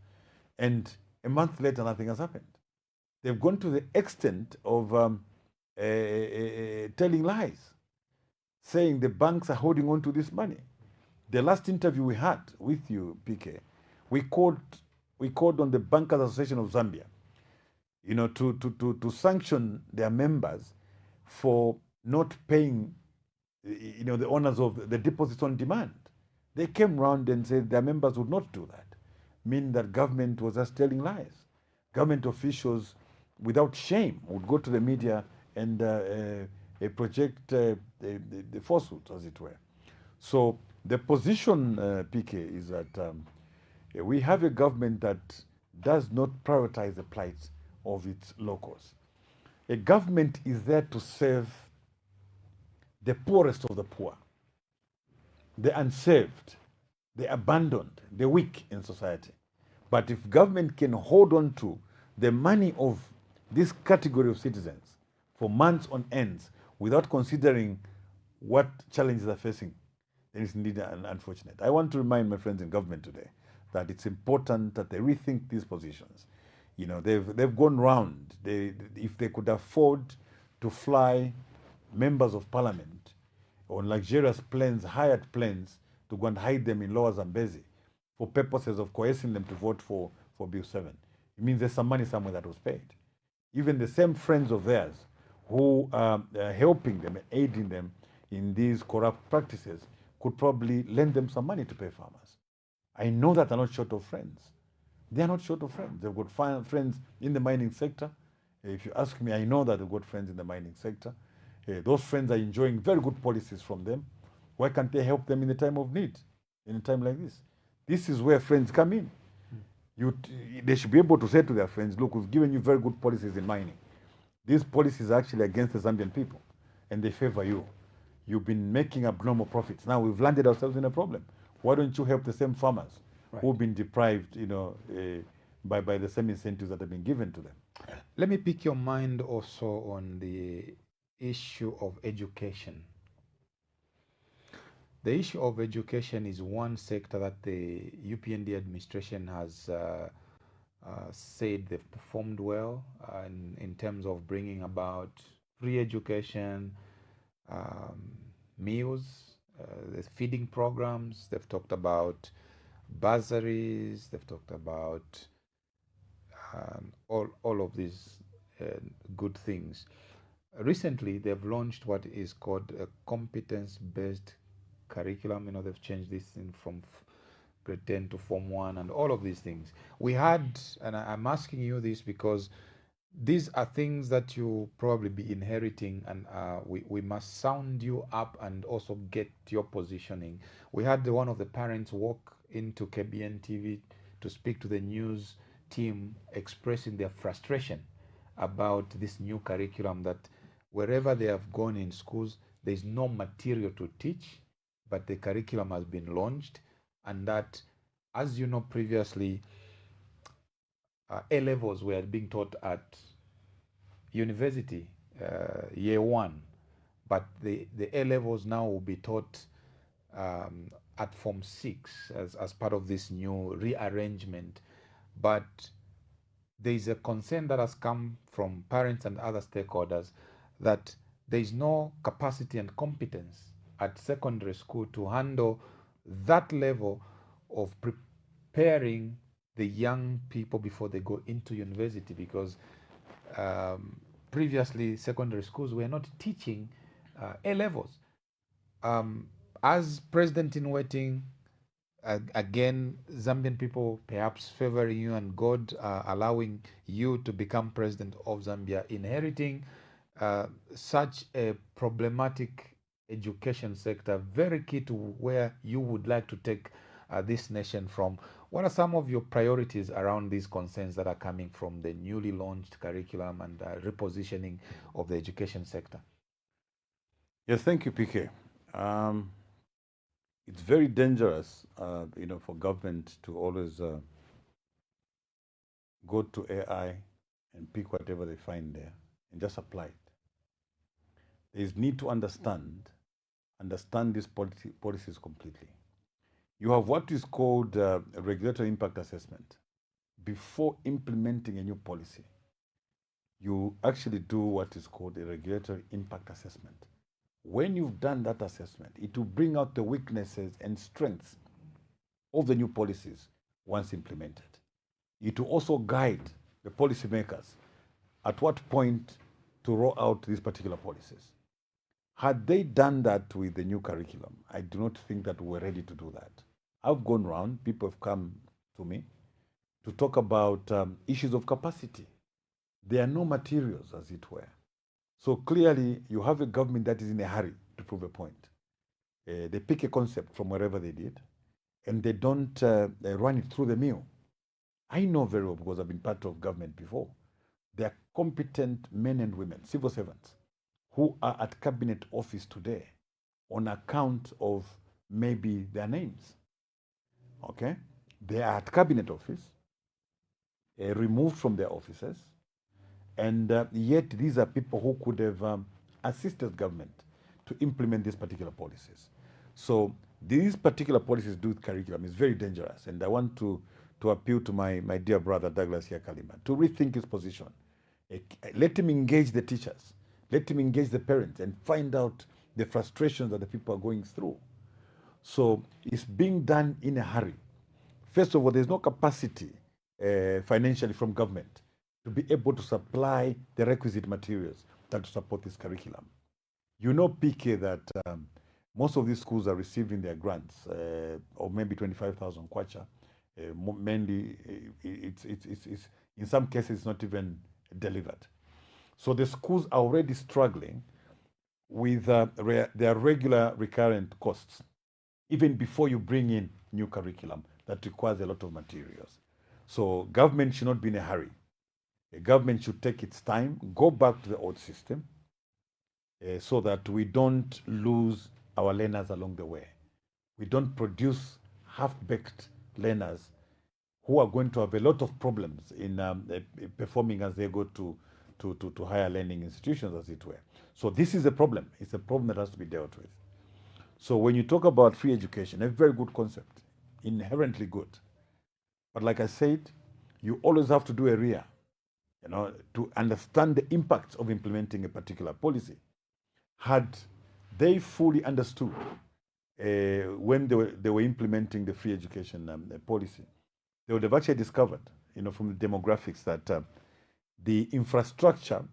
B: and a month later, nothing has happened. They've gone to the extent of telling lies, saying the banks are holding on to this money. The last interview we had with you, PK, we called on the Bankers Association of Zambia, to sanction their members for not paying, the owners of the deposits on demand. They came round and said their members would not do that, meaning that government was just telling lies. Government officials, without shame, would go to the media and project the falsehoods, as it were. So the position, PK, is that we have a government that does not prioritize the plight of its locals. A government is there to serve the poorest of the poor, the unsaved, the abandoned, the weak in society. But if government can hold on to the money of this category of citizens for months on ends without considering what challenges they're facing, then it's indeed unfortunate. I want to remind my friends in government today that it's important that they rethink these positions. They've gone round. If they could afford to fly members of parliament on luxurious planes, hired planes, to go and hide them in Lower Zambezi for purposes of coercing them to vote for Bill 7. It means there's some money somewhere that was paid. Even the same friends of theirs who are helping them and aiding them in these corrupt practices could probably lend them some money to pay farmers. I know that they're not short of friends. They're not short of friends. They've got friends in the mining sector. If you ask me, I know that they've got friends in the mining sector. Those friends are enjoying very good policies from them. Why can't they help them in a time of need, in a time like this? This is where friends come in. They should be able to say to their friends, look, we've given you very good policies in mining. These policies are actually against the Zambian people, and they favor you. You've been making abnormal profits. Now we've landed ourselves in a problem. Why don't you help the same farmers who've been deprived, by the same incentives that have been given to them?
A: Let me pick your mind also on the issue of education. The issue of education is one sector that the UPND administration has said they've performed well in terms of bringing about free education, meals, the feeding programs. They've talked about bursaries. They've talked about all of these good things. Recently, they've launched what is called a competence-based curriculum. They've changed this from grade 10 to Form 1 and all of these things. We had, and I'm asking you this because these are things that you probably be inheriting, and we must sound you up and also get your positioning. We had one of the parents walk into KBN TV to speak to the news team expressing their frustration about this new curriculum, that wherever they have gone in schools, there's no material to teach, but the curriculum has been launched, and that, as you know, previously A levels were being taught at university, year 1, but the A levels now will be taught at Form 6 as part of this new rearrangement. But there is a concern that has come from parents and other stakeholders that there is no capacity and competence at secondary school to handle that level of preparing the young people before they go into university, because previously secondary schools were not teaching A levels. As president in waiting, again, Zambian people perhaps favoring you and God allowing you to become president of Zambia, inheriting such a problematic education sector, very key to where you would like to take this nation from. What are some of your priorities around these concerns that are coming from the newly launched curriculum and repositioning of the education sector?
B: Yes, thank you, PK. It's very dangerous, for government to always go to AI and pick whatever they find there and just apply it. There is need to understand these policies completely. You have what is called a regulatory impact assessment. Before implementing a new policy, you actually do what is called a regulatory impact assessment. When you've done that assessment, it will bring out the weaknesses and strengths of the new policies once implemented. It will also guide the policymakers at what point to roll out these particular policies. Had they done that with the new curriculum, I do not think that we're ready to do that. I've gone around, people have come to me to talk about issues of capacity. There are no materials, as it were. So clearly, you have a government that is in a hurry to prove a point. They pick a concept from wherever they did, and they don't run it through the mill. I know very well, because I've been part of government before. There are competent men and women, civil servants, who are at cabinet office today on account of maybe their names. Okay? They are at cabinet office, removed from their offices, and yet these are people who could have assisted government to implement these particular policies. So these particular policies do with curriculum is very dangerous, and I want to appeal to my dear brother Douglas Hichilema to rethink his position. Let him engage the teachers, let him engage the parents, and find out the frustrations that the people are going through. So it's being done in a hurry. First of all, there's no capacity financially from government to be able to supply the requisite materials that to support this curriculum. You know, PK, that most of these schools are receiving their grants, or maybe 25,000 kwacha. Mainly, it's in some cases it's not even delivered. So the schools are already struggling with their regular recurrent costs, even before you bring in new curriculum that requires a lot of materials. So government should not be in a hurry. The government should take its time, go back to the old system, so that we don't lose our learners along the way. We don't produce half-baked learners who are going to have a lot of problems in performing as they go to higher learning institutions, as it were. So this is a problem. It's a problem that has to be dealt with. So when you talk about free education, a very good concept, inherently good. But like I said, you always have to do a RIA, to understand the impacts of implementing a particular policy. Had they fully understood when they were implementing the free education policy, they would have actually discovered, from the demographics, that the infrastructure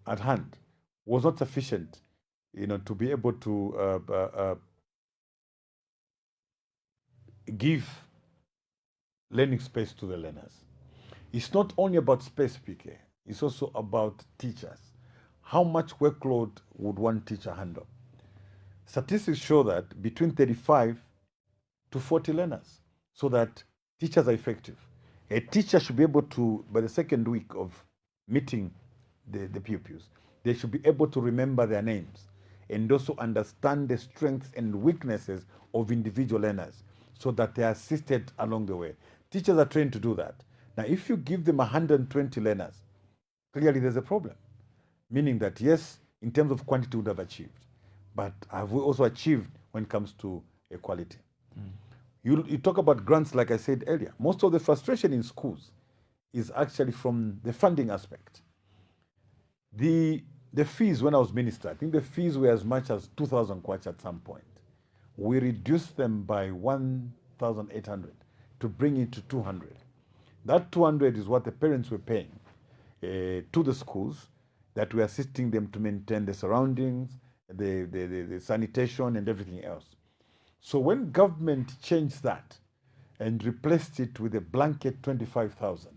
B: at hand was not sufficient, to be able to give learning space to the learners. It's not only about space, PK. It's also about teachers. How much workload would one teacher handle? Statistics show that between 35 to 40 learners, so that teachers are effective. A teacher should be able to, by the second week of meeting the pupils, they should be able to remember their names and also understand the strengths and weaknesses of individual learners so that they are assisted along the way. Teachers are trained to do that. Now, if you give them 120 learners, clearly there's a problem. Meaning that, yes, in terms of quantity, would have achieved, but have we also achieved when it comes to equality? You talk about grants, like I said earlier. Most of the frustration in schools is actually from the funding aspect. The fees, when I was minister, I think the fees were as much as 2,000 kwacha at some point. We reduced them by 1,800 to bring it to 200. That 200 is what the parents were paying to the schools, that we're assisting them to maintain the surroundings, the sanitation and everything else. So when government changed that and replaced it with a blanket 25,000,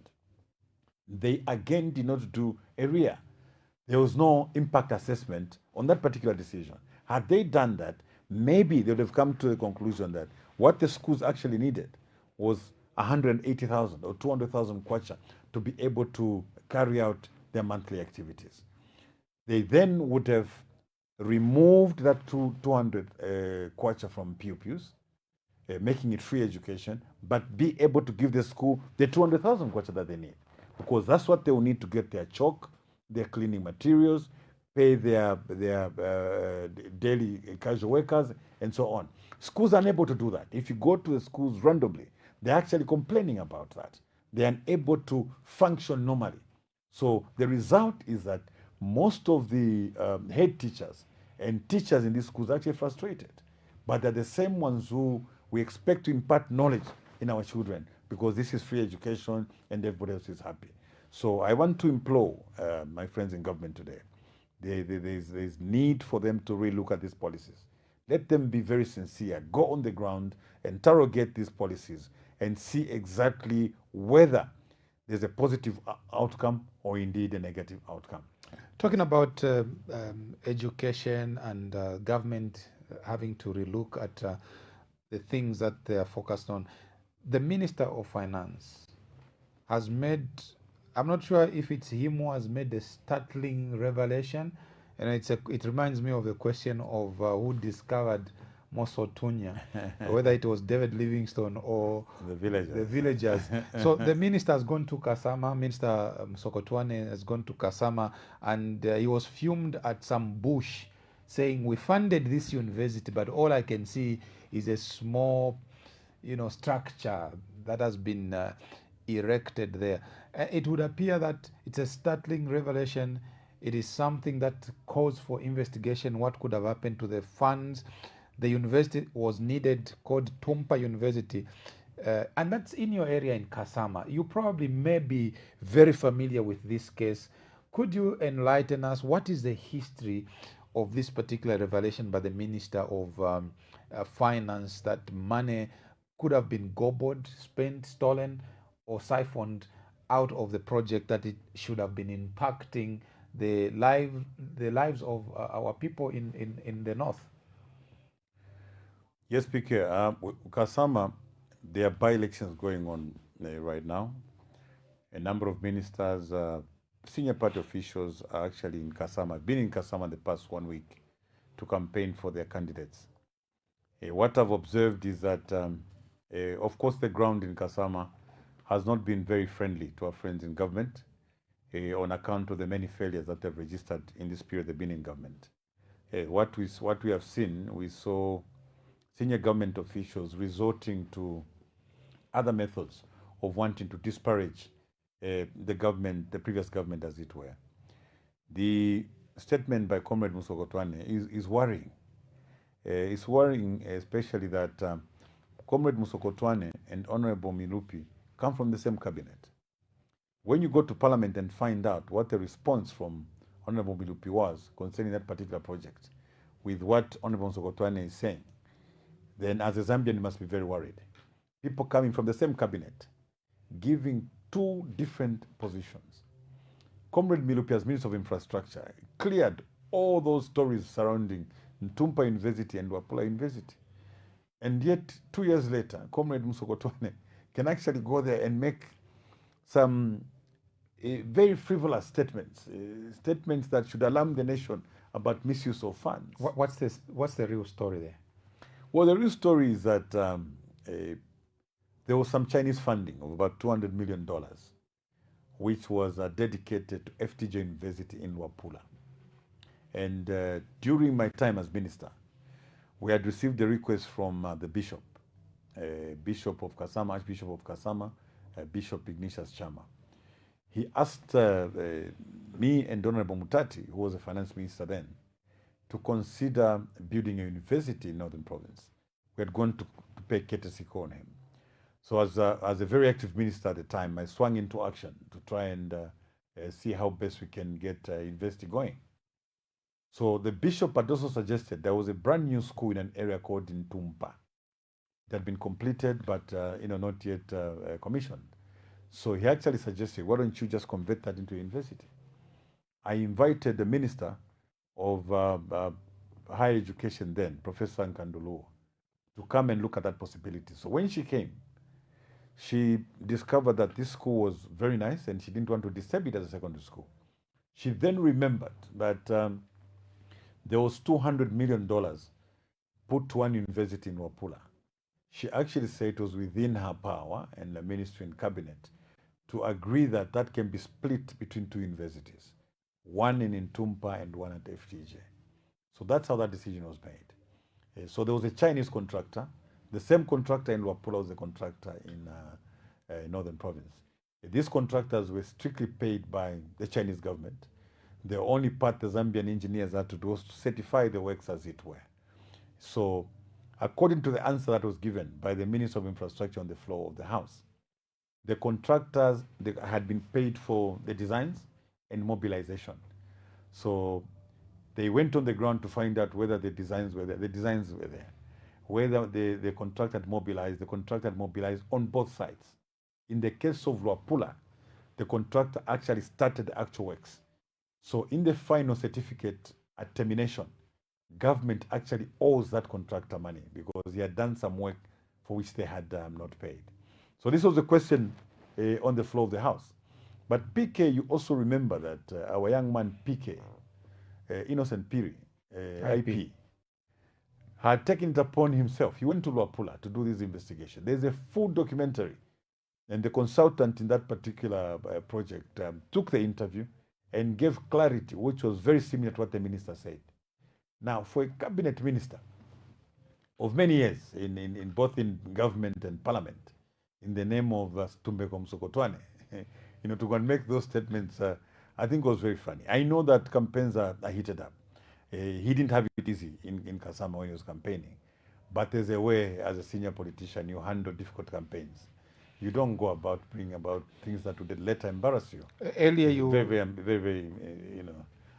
B: they again did not do a RIA. There was no impact assessment on that particular decision. Had they done that, maybe they would have come to the conclusion that what the schools actually needed was 180,000 or 200,000 kwacha to be able to carry out their monthly activities. They then would have removed that 200 kwacha from pupils, making it free education, but be able to give the school the 200,000 kwacha that they need, because that's what they will need to get their chalk, their cleaning materials, pay their daily casual workers, and so on. Schools are unable to do that. If you go to the schools randomly, they're actually complaining about that. They're unable to function normally. So the result is that most of the head teachers and teachers in these schools are actually frustrated. But they're the same ones who we expect to impart knowledge in our children, because this is free education and everybody else is happy. So I want to implore my friends in government today. There's need for them to really look at these policies. Let them be very sincere, go on the ground, interrogate these policies, and see exactly whether there's a positive outcome or indeed a negative outcome.
A: Talking about education and government having to relook at the things that they are focused on, the Minister of Finance has made, I'm not sure if it's him who has made the startling revelation, and it reminds me of the question of who discovered Mosotunya, whether it was David Livingstone or
B: The villagers.
A: the villagers. So the minister has gone to Kasama, Minister Sokotwane has gone to Kasama, and he was fumed at some bush saying, we funded this university, but all I can see is a small, structure that has been erected there. It would appear that it's a startling revelation. It is something that calls for investigation. What could have happened to the funds? The university was needed, called Tumpa University, and that's in your area in Kasama. You probably may be very familiar with this case. Could you enlighten us? What is the history of this particular revelation by the Minister of Finance, that money could have been gobbled, spent, stolen, or siphoned out of the project, that it should have been impacting the lives of our people in the north?
B: Yes, PK. Kasama, there are by-elections going on right now. A number of ministers, senior party officials are actually in Kasama. I've been in Kasama the past 1 week to campaign for their candidates. What I've observed is that, of course, the ground in Kasama has not been very friendly to our friends in government on account of the many failures that they've registered in this period they've been in government. What we have seen, we saw senior government officials resorting to other methods of wanting to disparage the government, the previous government, as it were. The statement by Comrade Musokotwane is worrying. It's worrying, especially that Comrade Musokotwane and Honorable Milupi come from the same cabinet. When you go to Parliament and find out what the response from Honorable Milupi was concerning that particular project with what Honorable Musokotwane is saying, then as a Zambian, you must be very worried. People coming from the same cabinet giving two different positions. Comrade Milupi, as Minister of Infrastructure, cleared all those stories surrounding Ntumpa University and Wapula University. And yet, 2 years later, Comrade Musokotwane can actually go there and make some very frivolous statements, statements that should alarm the nation about misuse of funds.
A: What's the real story there?
B: Well, the real story is that there was some Chinese funding of about $200 million, which was dedicated to FTJ University in Wapula. And during my time as minister, we had received a request from the bishop, Bishop of Kasama, Archbishop of Kasama, Bishop Ignatius Chama. He asked me and Honorable Mutati, who was the finance minister then, to consider building a university in Northern Province. We had gone to pay courtesy call on him. So as a very active minister at the time, I swung into action to try and see how best we can get university going. So the bishop had also suggested there was a brand new school in an area called Ntumpa. It had been completed, but not yet commissioned. So he actually suggested, why don't you just convert that into a university? I invited the Minister of Higher Education then, Professor Nkanduluo, to come and look at that possibility. So when she came, she discovered that this school was very nice and she didn't want to disturb it as a secondary school. She then remembered that there was $200 million put to one university in Wapula. She actually said it was within her power and the ministry and cabinet to agree that that can be split between two universities, one in Ntumpa and one at FTJ. So that's how that decision was made. So there was a Chinese contractor. The same contractor in Wapula was a contractor in Northern Province. These contractors were strictly paid by the Chinese government. The only part the Zambian engineers had to do was to certify the works as it were. So according to the answer that was given by the Minister of Infrastructure on the floor of the House, the contractors had been paid for the designs and mobilization. So they went on the ground to find out whether the designs were there. The designs were there. Whether the contractor had mobilized, the contractor had mobilized on both sides. In the case of Wapula, the contractor actually started the actual works. So in the final certificate at termination, government actually owes that contractor money because he had done some work for which they had not paid. So this was the question on the floor of the House. But PK, you also remember that our young man PK, Innocent Piri, IP, had taken it upon himself. He went to Luapula to do this investigation. There's a full documentary. And the consultant in that particular project took the interview and gave clarity, which was very similar to what the minister said. Now, for a cabinet minister of many years, in both in government and parliament, in the name of Tumbeko Msokotwane, to go and make those statements, I think was very funny. I know that campaigns are heated up. He didn't have it easy in Kasama when he was campaigning. But there's a way, as a senior politician, you handle difficult campaigns. You don't go about bringing about things that would later embarrass you.
A: Earlier you...
B: Very,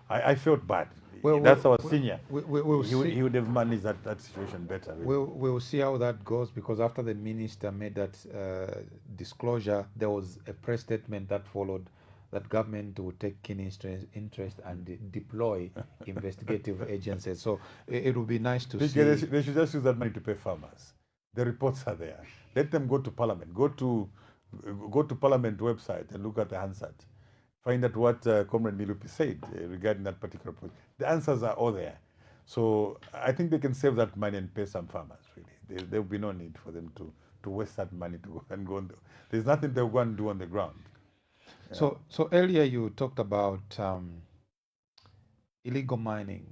B: I felt bad. That's our senior. He would have managed that situation better. Really.
A: We'll see how that goes, because after the minister made that disclosure, there was a press statement that followed that government would take keen interest and deploy investigative agencies. So it would be nice to see.
B: They should just use that money to pay farmers. The reports are there. Let them go to Parliament. Go to Parliament website and look at the Hansard. Find out what Comrade Milupi said regarding that particular project. The answers are all there. So I think they can save that money and pay some farmers, really. There will be no need for them to waste that money to go and go on. There's nothing they'll go and do on the ground.
A: Yeah. So earlier you talked about illegal mining.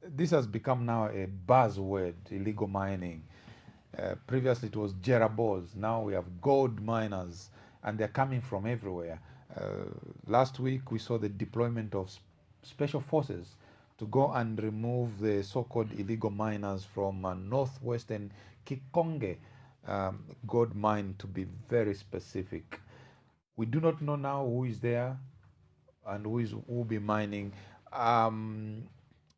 A: This has become now a buzzword, illegal mining. Previously it was jerabos. Now we have gold miners, and they're coming from everywhere. Last week we saw the deployment of special forces to go and remove the so-called illegal miners from northwestern Kikonge gold mine, to be very specific. We do not know now who is there and who will be mining.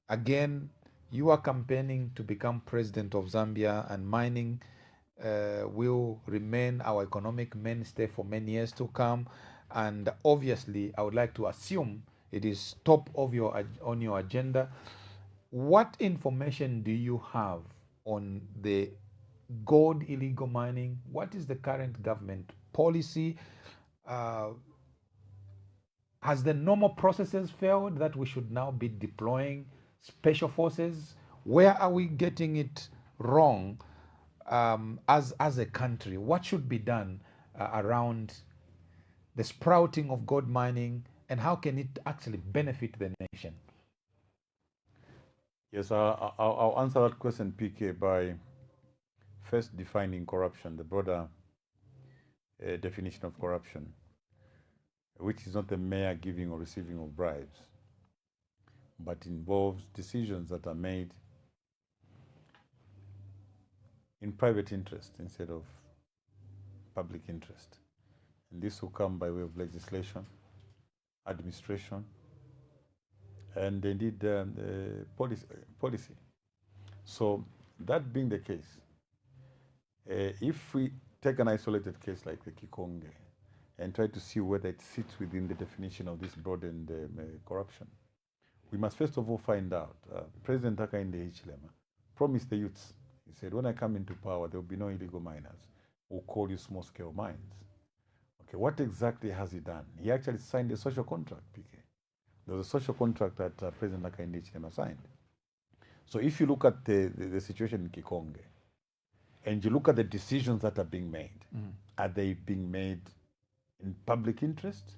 A: Again, you are campaigning to become president of Zambia, and mining will remain our economic mainstay for many years to come. And obviously, I would like to assume it is top of on your agenda. What information do you have on the gold illegal mining? What is the current government policy? Has the normal processes failed that we should now be deploying special forces? Where are we getting it wrong as a country? What should be done around the sprouting of gold mining, and how can it actually benefit the nation?
B: Yes, I'll answer that question, PK, by first defining corruption, the broader definition of corruption, which is not the mere giving or receiving of bribes, but involves decisions that are made in private interest instead of public interest. And this will come by way of legislation, administration, and indeed policy. So that being the case, if we take an isolated case like the Kikonge and try to see whether it sits within the definition of this broadened corruption, we must first of all find out. President Hakainde Hichilema promised the youths, he said, when I come into power, there will be no illegal miners. We'll call you small-scale mines. Okay, what exactly has he done? He actually signed a social contract, PK. There was a social contract that President Hakainde Hichilema signed. So if you look at the situation in Kikonge, and you look at the decisions that are being made, are they being made in public interest?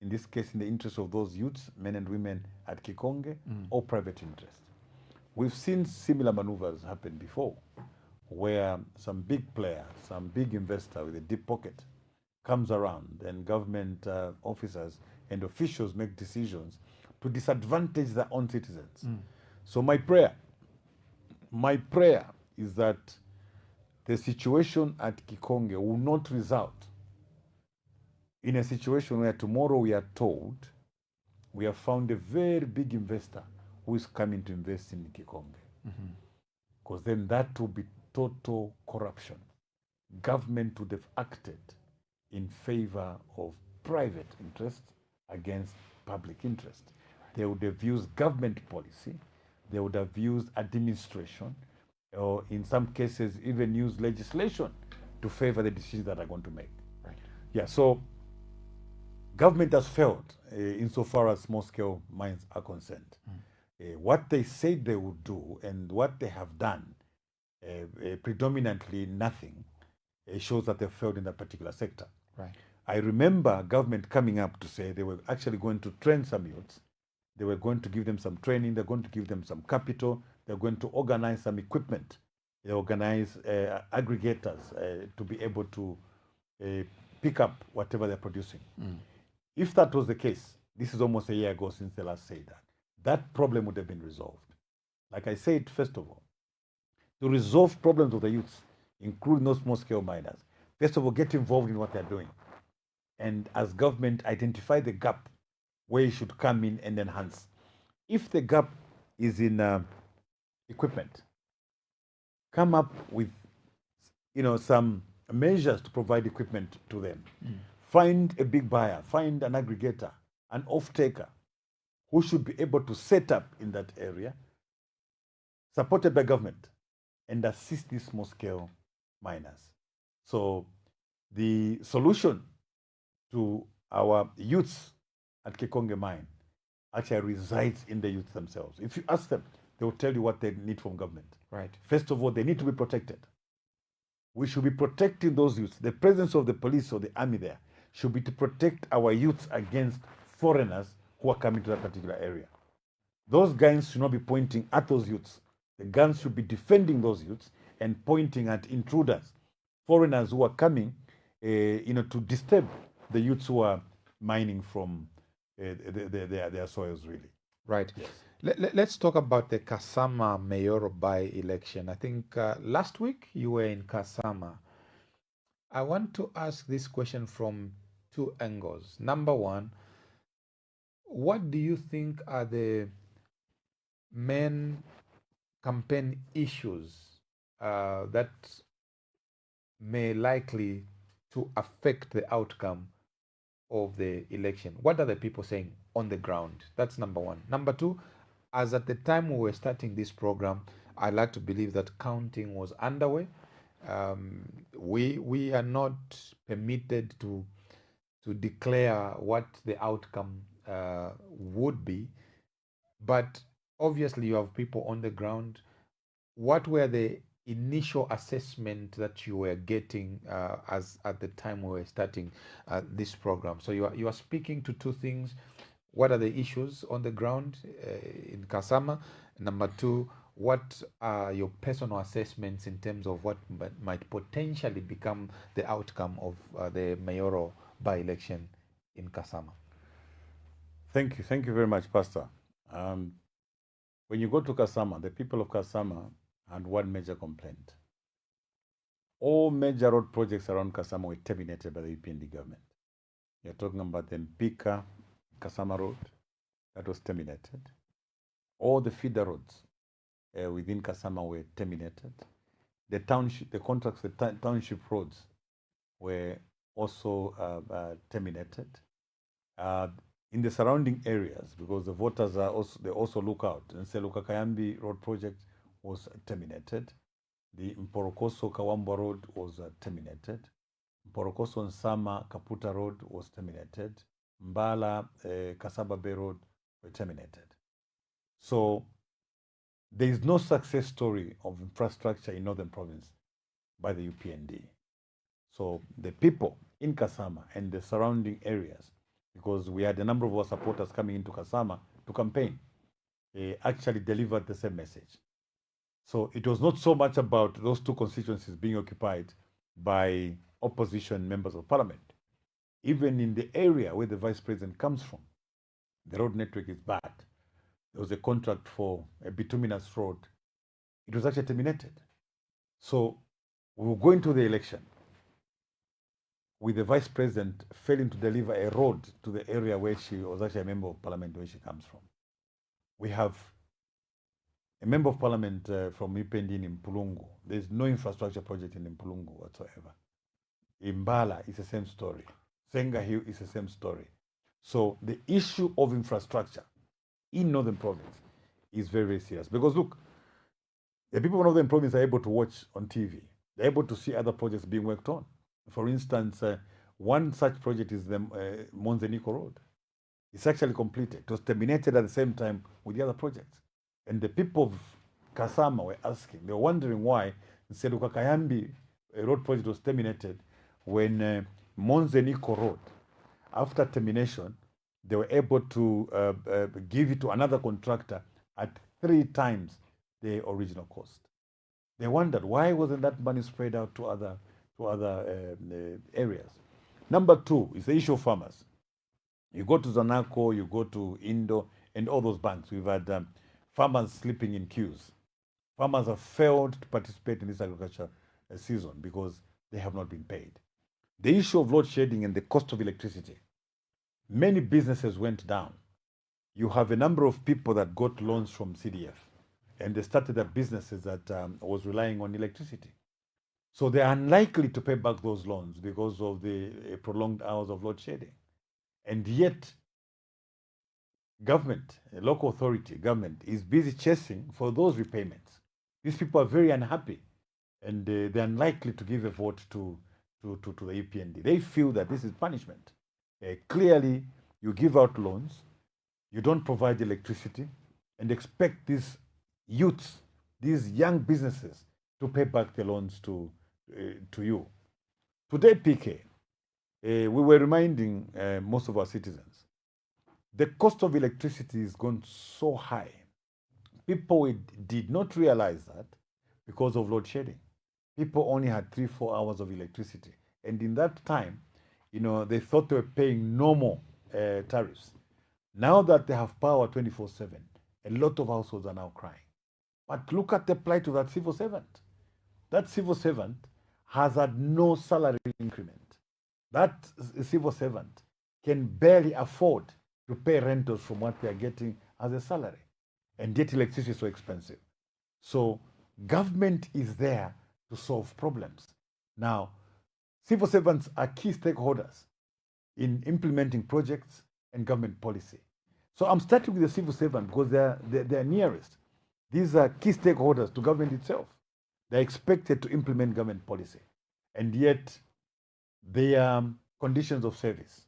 B: In this case, in the interest of those youths, men and women at Kikonge, or private interest? We've seen similar maneuvers happen before, where some big player, some big investor with a deep pocket comes around and government officers and officials make decisions to disadvantage their own citizens. So my prayer is that the situation at Kikonge will not result in a situation where tomorrow we are told we have found a very big investor who is coming to invest in Kikonge. Because then that will be total corruption. Government would have acted in favor of private interest against public interest. They would have used government policy, they would have used administration, or in some cases even use legislation to favor the decisions that are going to make.
A: Right.
B: Yeah, so government has failed insofar as small-scale mines are concerned. What they said they would do and what they have done, predominantly nothing, shows that they failed in that particular sector.
A: Right.
B: I remember government coming up to say they were actually going to train some youths. They were going to give them some training. They're going to give them some capital. They're going to organize some equipment. They organize aggregators to be able to pick up whatever they're producing. If that was the case, this is almost a year ago since they last said that, that problem would have been resolved. Like I said, first of all, to resolve problems of the youths, including those small-scale miners, first of all, get involved in what they're doing. And as government, identify the gap where you should come in and enhance. If the gap is in equipment, come up with some measures to provide equipment to them. Find a big buyer, find an aggregator, an off-taker who should be able to set up in that area, supported by government, and assist these small-scale miners. So the solution to our youths at Kikonge Mine actually resides in the youth themselves. If you ask them, they will tell you what they need from government.
A: Right.
B: First of all, they need to be protected. We should be protecting those youths. The presence of the police or the army there should be to protect our youths against foreigners who are coming to that particular area. Those guns should not be pointing at those youths. The guns should be defending those youths and pointing at intruders, foreigners who are coming, to disturb the youths who are mining from their soils, really.
A: Right.
B: Yes.
A: Let's talk about the Kasama mayoral by-election. I think last week you were in Kasama. I want to ask this question from two angles. Number one, what do you think are the main campaign issues that may likely to affect the outcome of the election? What are the people saying on the ground? That's number one. Number two, as at the time we were starting this program, I like to believe that counting was underway. We are not permitted to declare what the outcome would be, but obviously you have people on the ground. What were the initial assessment that you were getting as at the time we were starting this program? So you are speaking to two things. What are the issues on the ground in Kasama? Number two, what are your personal assessments in terms of what might potentially become the outcome of the mayoral by-election in Kasama?
B: Thank you very much, Pastor. When you go to Kasama, the people of Kasama had one major complaint. All major road projects around Kasama were terminated by the UPND government. You're talking about the Mpika Kasama Road, that was terminated. All the feeder roads within Kasama were terminated. The township, the contracts for township roads were also terminated. In the surrounding areas, because the voters are also, they also look out. And Seluka Kayambi Road project was terminated. The Mporokoso Kawamba Road was terminated. Mporokoso Nsama Kaputa Road was terminated. Mbala Kasaba Bay Road were terminated. So there is no success story of infrastructure in Northern Province by the UPND. So the people in Kasama and the surrounding areas, because we had a number of our supporters coming into Kasama to campaign, actually delivered the same message. So it was not so much about those two constituencies being occupied by opposition members of parliament. Even in the area where the vice president comes from, the road network is bad. There was a contract for a bituminous road. It was actually terminated. So we were going to the election with the vice president failing to deliver a road to the area where she was actually a member of parliament, where she comes from. We have a member of parliament from UPND in Mpulungu. There's no infrastructure project in Mpulungu whatsoever. Imbala is the same story. Senga Hill is the same story. So the issue of infrastructure in Northern Province is very, very serious. Because look, the people of Northern Province are able to watch on TV. They're able to see other projects being worked on. For instance, one such project is the Monzeniko Road. It's actually completed. It was terminated at the same time with the other projects. And the people of Kasama were asking, they were wondering why Seluka Kayambi road project was terminated when Monzeniko Road, after termination, they were able to give it to another contractor at 3 times the original cost. They wondered why wasn't that money spread out to other areas. Number two is the issue of farmers. You go to Zanaco, you go to Indo, and all those banks. We've had farmers sleeping in queues. Farmers have failed to participate in this agriculture season because they have not been paid. The issue of load shedding and the cost of electricity. Many businesses went down. You have a number of people that got loans from CDF, and they started their businesses that was relying on electricity. So they are unlikely to pay back those loans because of the prolonged hours of load shedding. And yet, government, local authority, government is busy chasing for those repayments. These people are very unhappy, and they're unlikely to give a vote to the UPND. They feel that this is punishment. Clearly, you give out loans, you don't provide electricity, and expect these youths, these young businesses, to pay back the loans to you. Today, PK, we were reminding most of our citizens, the cost of electricity has gone so high. People did not realize that because of load shedding. People only had 3-4 hours of electricity. And in that time, they thought they were paying normal tariffs. Now that they have power 24/7, a lot of households are now crying. But look at the plight of that civil servant. That civil servant has had no salary increment. That civil servant can barely afford to pay rentals from what they are getting as a salary. And yet electricity is so expensive. So government is there to solve problems, Now, civil servants are key stakeholders in implementing projects and government policy. So I'm starting with the civil servant because they're nearest. These are key stakeholders to government itself. They're expected to implement government policy. And yet, their conditions of service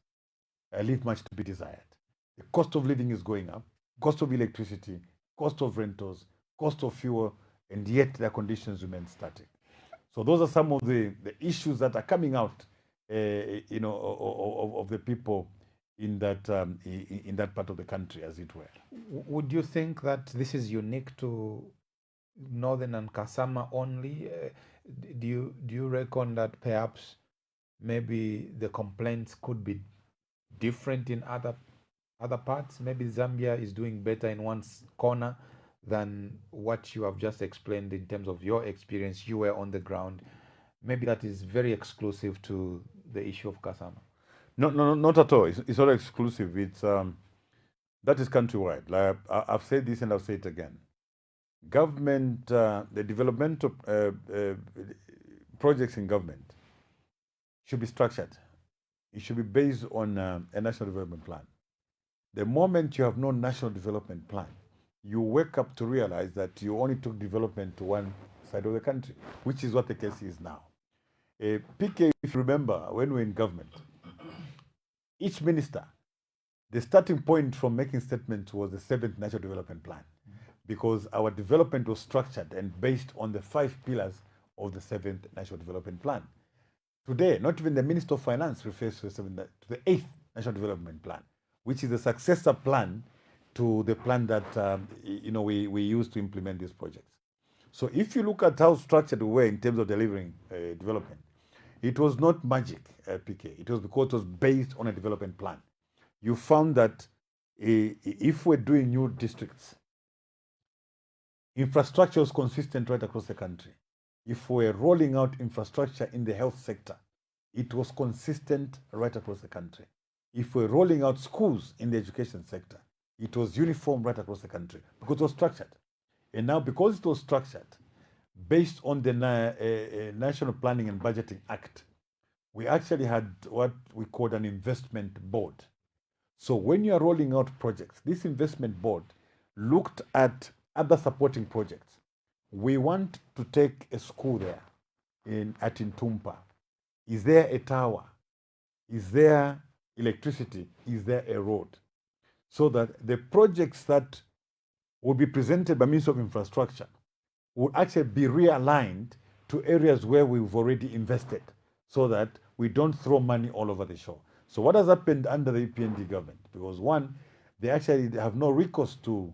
B: leave much to be desired. The cost of living is going up, cost of electricity, cost of rentals, cost of fuel, and yet their conditions remain static. So those are some of the issues that are coming out, of the people in that part of the country, as it were.
A: Would you think that this is unique to Northern and Kasama only? Do you reckon that perhaps maybe the complaints could be different in other parts? Maybe Zambia is doing better in one corner than what you have just explained in terms of your experience. You were on the ground. Maybe that is very exclusive to the issue of Kasama.
B: No, not at all. It's not exclusive. It's that is countrywide. Like I've said this and I'll say it again. Government, the developmental projects in government should be structured. It should be based on a national development plan. The moment you have no national development plan, you wake up to realize that you only took development to one side of the country, which is what the case is now. PK, if you remember, when we were in government, each minister, the starting point from making statements was the 7th National Development Plan, because our development was structured and based on the 5 pillars of the 7th National Development Plan. Today, not even the Minister of Finance refers to the 8th National Development Plan, which is a successor plan to the plan that we use to implement these projects. So if you look at how structured we were in terms of delivering development, it was not magic, PK. It was because it was based on a development plan. You found that if we're doing new districts, infrastructure was consistent right across the country. If we're rolling out infrastructure in the health sector, it was consistent right across the country. If we're rolling out schools in the education sector, it was uniform right across the country because it was structured. And now, because it was structured, based on the National Planning and Budgeting Act, we actually had what we called an investment board. So when you are rolling out projects, this investment board looked at other supporting projects. We want to take a school there at Intumpa. Is there a tower? Is there electricity? Is there a road? So that the projects that will be presented by Ministry of Infrastructure will actually be realigned to areas where we've already invested, so that we don't throw money all over the shore. So what has happened under the UPND government? Because one, they actually have no recourse to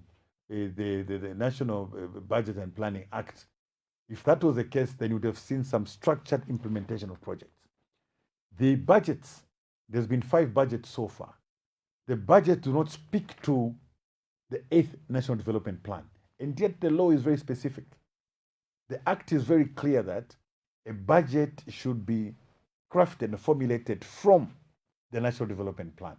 B: the National Budget and Planning Act. If that was the case, then you would have seen some structured implementation of projects. The budgets, there's been 5 budgets so far. The budget do not speak to the 8th National Development Plan. And yet the law is very specific. The act is very clear that a budget should be crafted and formulated from the National Development Plan.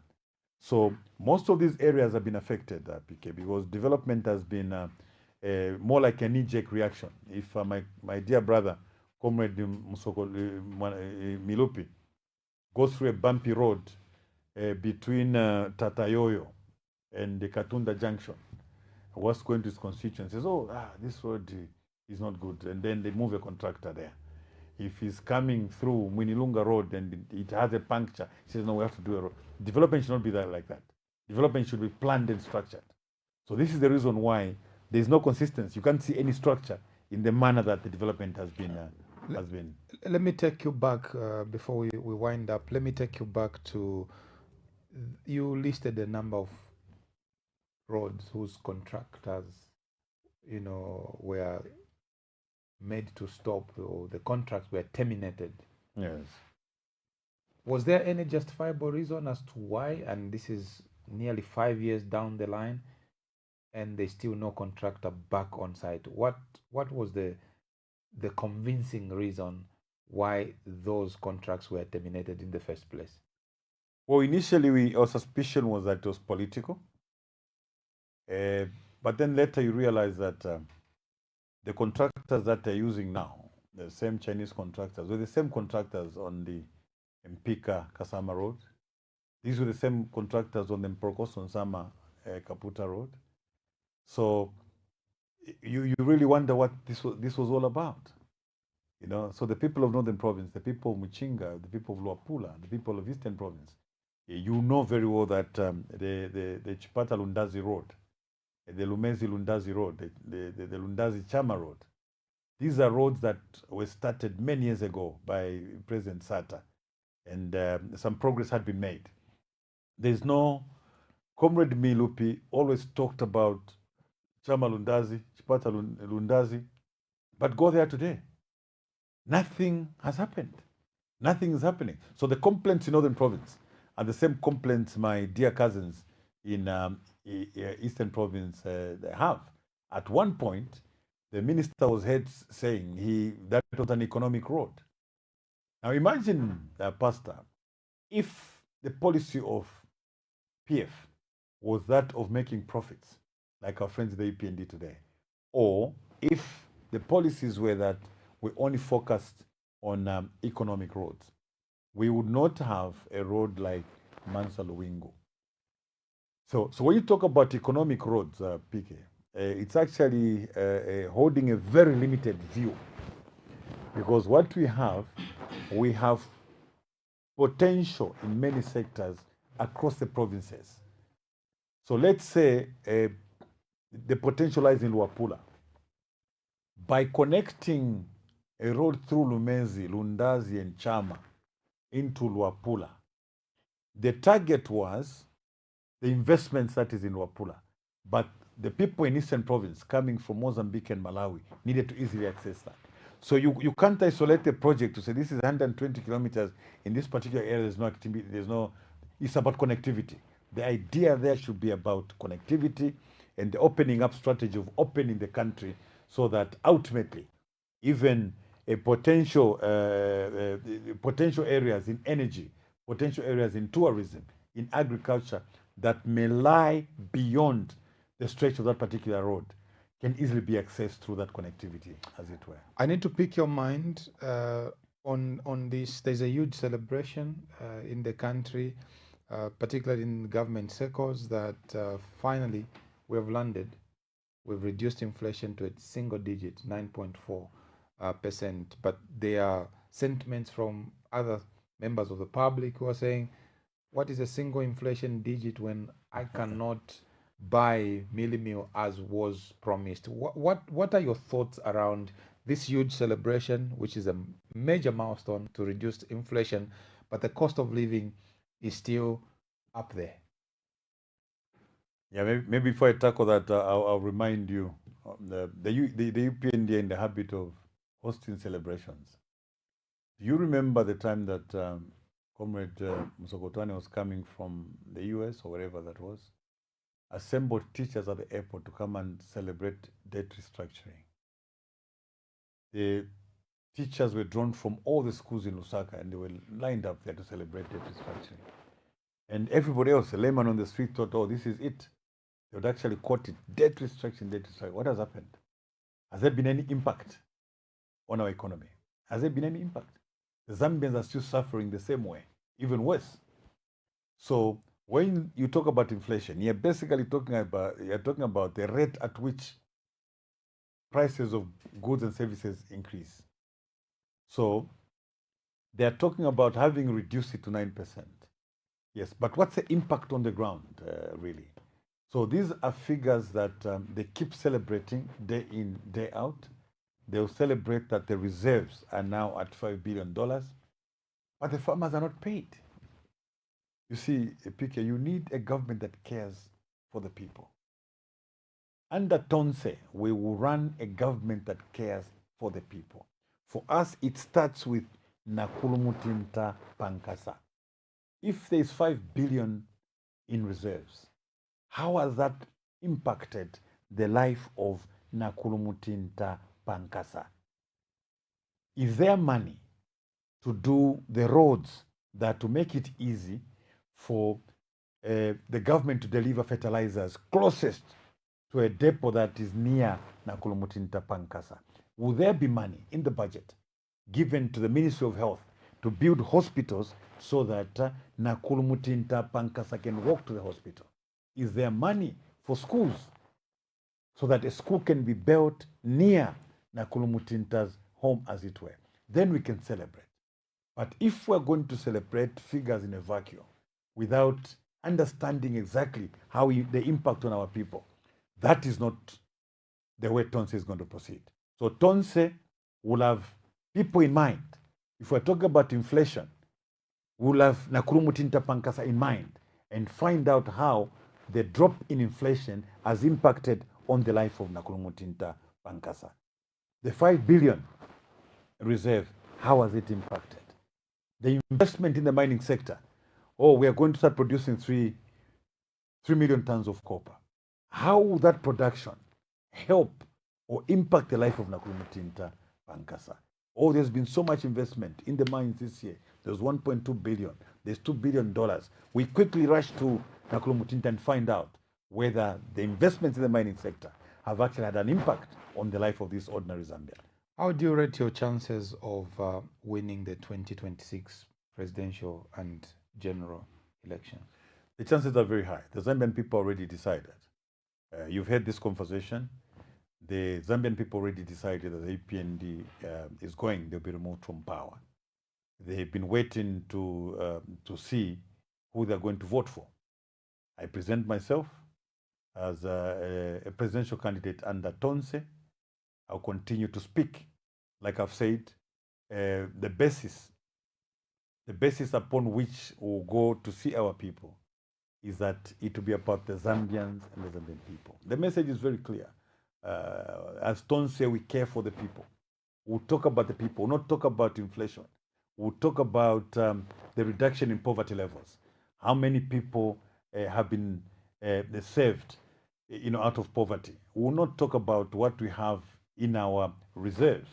B: So most of these areas have been affected, PK, because development has been more like a knee-jerk reaction. If my dear brother, Comrade Milupi, goes through a bumpy road between Tatayoyo and the Katunda Junction, was going to his constituents, says, this road is not good. And then they move a contractor there. If he's coming through Mwinilunga Road and it has a puncture, he says, no, we have to do a road. Development should not be like that. Development should be planned and structured. So this is the reason why there's no consistency. You can't see any structure in the manner that the development has been.
A: Let me take you back, before we wind up, let me take you back to, you listed a number of roads whose contractors, were made to stop, or the contracts were terminated.
B: Yes.
A: Was there any justifiable reason as to why? And this is nearly 5 years down the line, and there's still no contractor back on site. What was the convincing reason why those contracts were terminated in the first place?
B: Well, initially our suspicion was that it was political. But then later you realize that the contractors that they're using now, the same Chinese contractors, were the same contractors on the Mpika Kasama Road. These were the same contractors on the Mprokoso Nsama Kaputa Road. So you really wonder what this was all about. You know, so the people of Northern Province, the people of Muchinga, the people of Luapula, the people of Eastern Province, you know very well that the Chipata Lundazi Road, the Lumezi Lundazi Road, the Lundazi Chama Road, these are roads that were started many years ago by President Sata, and some progress had been made. There's no, Comrade Milupi always talked about Chama Lundazi, Chipata Lundazi, but go there today. Nothing has happened. Nothing is happening. So the complaints in Northern Province are the same complaints my dear cousins in Eastern Province have. At one point, the minister was heard saying that was an economic road. Now imagine, Pastor, if the policy of PF was that of making profits, like our friends in the UPND today, or if the policies were that we only focused on economic roads, we would not have a road like Mansa Luwingo. So when you talk about economic roads, PK, it's actually holding a very limited view, because what we have potential in many sectors across the provinces. So let's say the potential lies in Luapula. By connecting a road through Lumezi, Lundazi, and Chama into Luapula, the target was the investments that is in Luapula. But the people in Eastern Province coming from Mozambique and Malawi needed to easily access that. So you can't isolate a project to say this is 120 kilometers in this particular area. There's no activity. It's about connectivity. The idea there should be about connectivity and the opening up strategy of opening the country so that ultimately even a potential areas in energy, potential areas in tourism, in agriculture that may lie beyond the stretch of that particular road can easily be accessed through that connectivity, as it were.
A: I need to pick your mind on this. There's a huge celebration in the country, particularly in government circles, that finally we have landed. We've reduced inflation to a single digit, 9.4%. But there are sentiments from other members of the public who are saying, what is a single inflation digit when I cannot buy Milli Meal as was promised? What are your thoughts around this huge celebration, which is a major milestone to reduce inflation, but the cost of living is still up there?
B: Yeah, maybe before I tackle that, I'll remind you, the UPND are in the habit of hosting celebrations. Do you remember the time that Comrade Musokotwane was coming from the US or wherever that was, assembled teachers at the airport to come and celebrate debt restructuring? The teachers were drawn from all the schools in Lusaka and they were lined up there to celebrate debt restructuring. And everybody else, a layman on the street, thought, oh, this is it. They would actually quote it, debt restructuring, debt restructuring. What has happened? Has there been any impact on our economy? Has there been any impact? The Zambians are still suffering the same way, even worse. So when you talk about inflation, you're basically talking about the rate at which prices of goods and services increase. So they're talking about having reduced it to 9%. Yes, but what's the impact on the ground, really? So these are figures that they keep celebrating day in, day out. They'll celebrate that the reserves are now at $5 billion, but the farmers are not paid. You see, PK, you need a government that cares for the people. Under Tonse, we will run a government that cares for the people. For us, it starts with Nakulumutinta Pankasa. If there is 5 billion in reserves, how has that impacted the life of Nakulumutinta Pankasa? Is there money to do the roads that to make it easy for the government to deliver fertilizers closest to a depot that is near Nakulumutinta Pankasa? Will there be money in the budget given to the Ministry of Health to build hospitals so that Nakulu Mutinta Pankasa can walk to the hospital? Is there money for schools so that a school can be built near Nakulu Mutinta's home, as it were? Then we can celebrate. But if we're going to celebrate figures in a vacuum without understanding exactly how they impact on our people, that is not the way Tonse is going to proceed. So Tonse will have people in mind. If we're talking about inflation, we'll have Nakuru Mutinta Pankasa in mind and find out how the drop in inflation has impacted on the life of Nakuru Mutinta Pankasa. The 5 billion reserve, how has it impacted? The investment in the mining sector. Oh, we are going to start producing 3 million tons of copper. How will that production help or impact the life of Nakuru Mutinta Pankasa? Oh, there's been so much investment in the mines this year. There's 1.2 billion. There's $2 billion. We quickly rush to Nakuru Mutinta and find out whether the investments in the mining sector have actually had an impact on the life of this ordinary Zambian.
A: How do you rate your chances of winning the 2026 presidential and general elections?
B: The chances are very high. The Zambian people already decided. You've had this conversation. The Zambian people already decided that the UPND they'll be removed from power. They've been waiting to see who they're going to vote for. I present myself as a presidential candidate under Tonse. I'll continue to speak. Like I've said, the basis upon which we'll go to see our people is that it will be about the Zambians and the Zambian people. The message is very clear. As Tonse, we care for the people. We'll talk about the people, we'll not talk about inflation. We'll talk about the reduction in poverty levels. How many people have been saved out of poverty. We'll not talk about what we have in our reserves.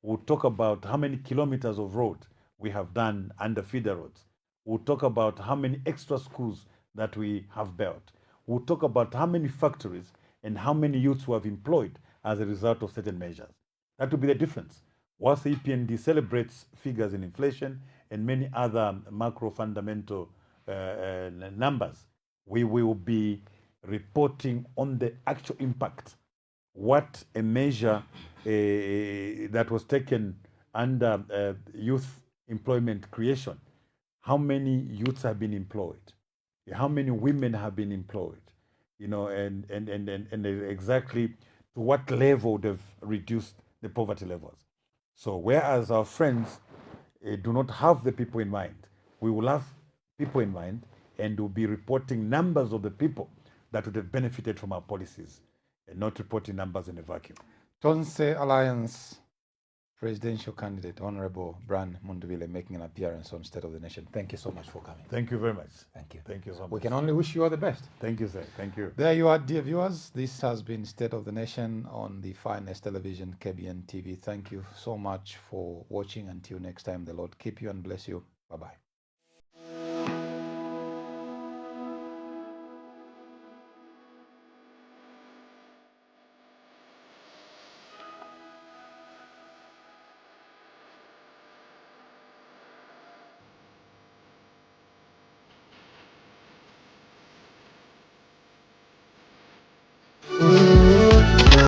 B: We'll talk about how many kilometers of road we have done under feeder roads. We'll talk about how many extra schools that we have built. We'll talk about how many factories and how many youths we have employed as a result of certain measures. That will be the difference. Whilst the EPND celebrates figures in inflation and many other macro fundamental numbers, we will be reporting on the actual impact. What a measure that was taken under youth employment creation. How many youths have been employed? How many women have been employed? And exactly to what level they've reduced the poverty levels. So whereas our friends do not have the people in mind, we will have people in mind and will be reporting numbers of the people that would have benefited from our policies and not reporting numbers in a vacuum.
A: Tonse Alliance Presidential Candidate, Honorable Brian Mundubile, making an appearance on State of the Nation. Thank you so much for coming.
B: Thank you very much.
A: Thank you.
B: Thank you so much.
A: We can only wish you all the best.
B: Thank you, sir. Thank you.
A: There you are, dear viewers. This has been State of the Nation on the finest television, KBN TV. Thank you so much for watching. Until next time, the Lord keep you and bless you. Bye-bye.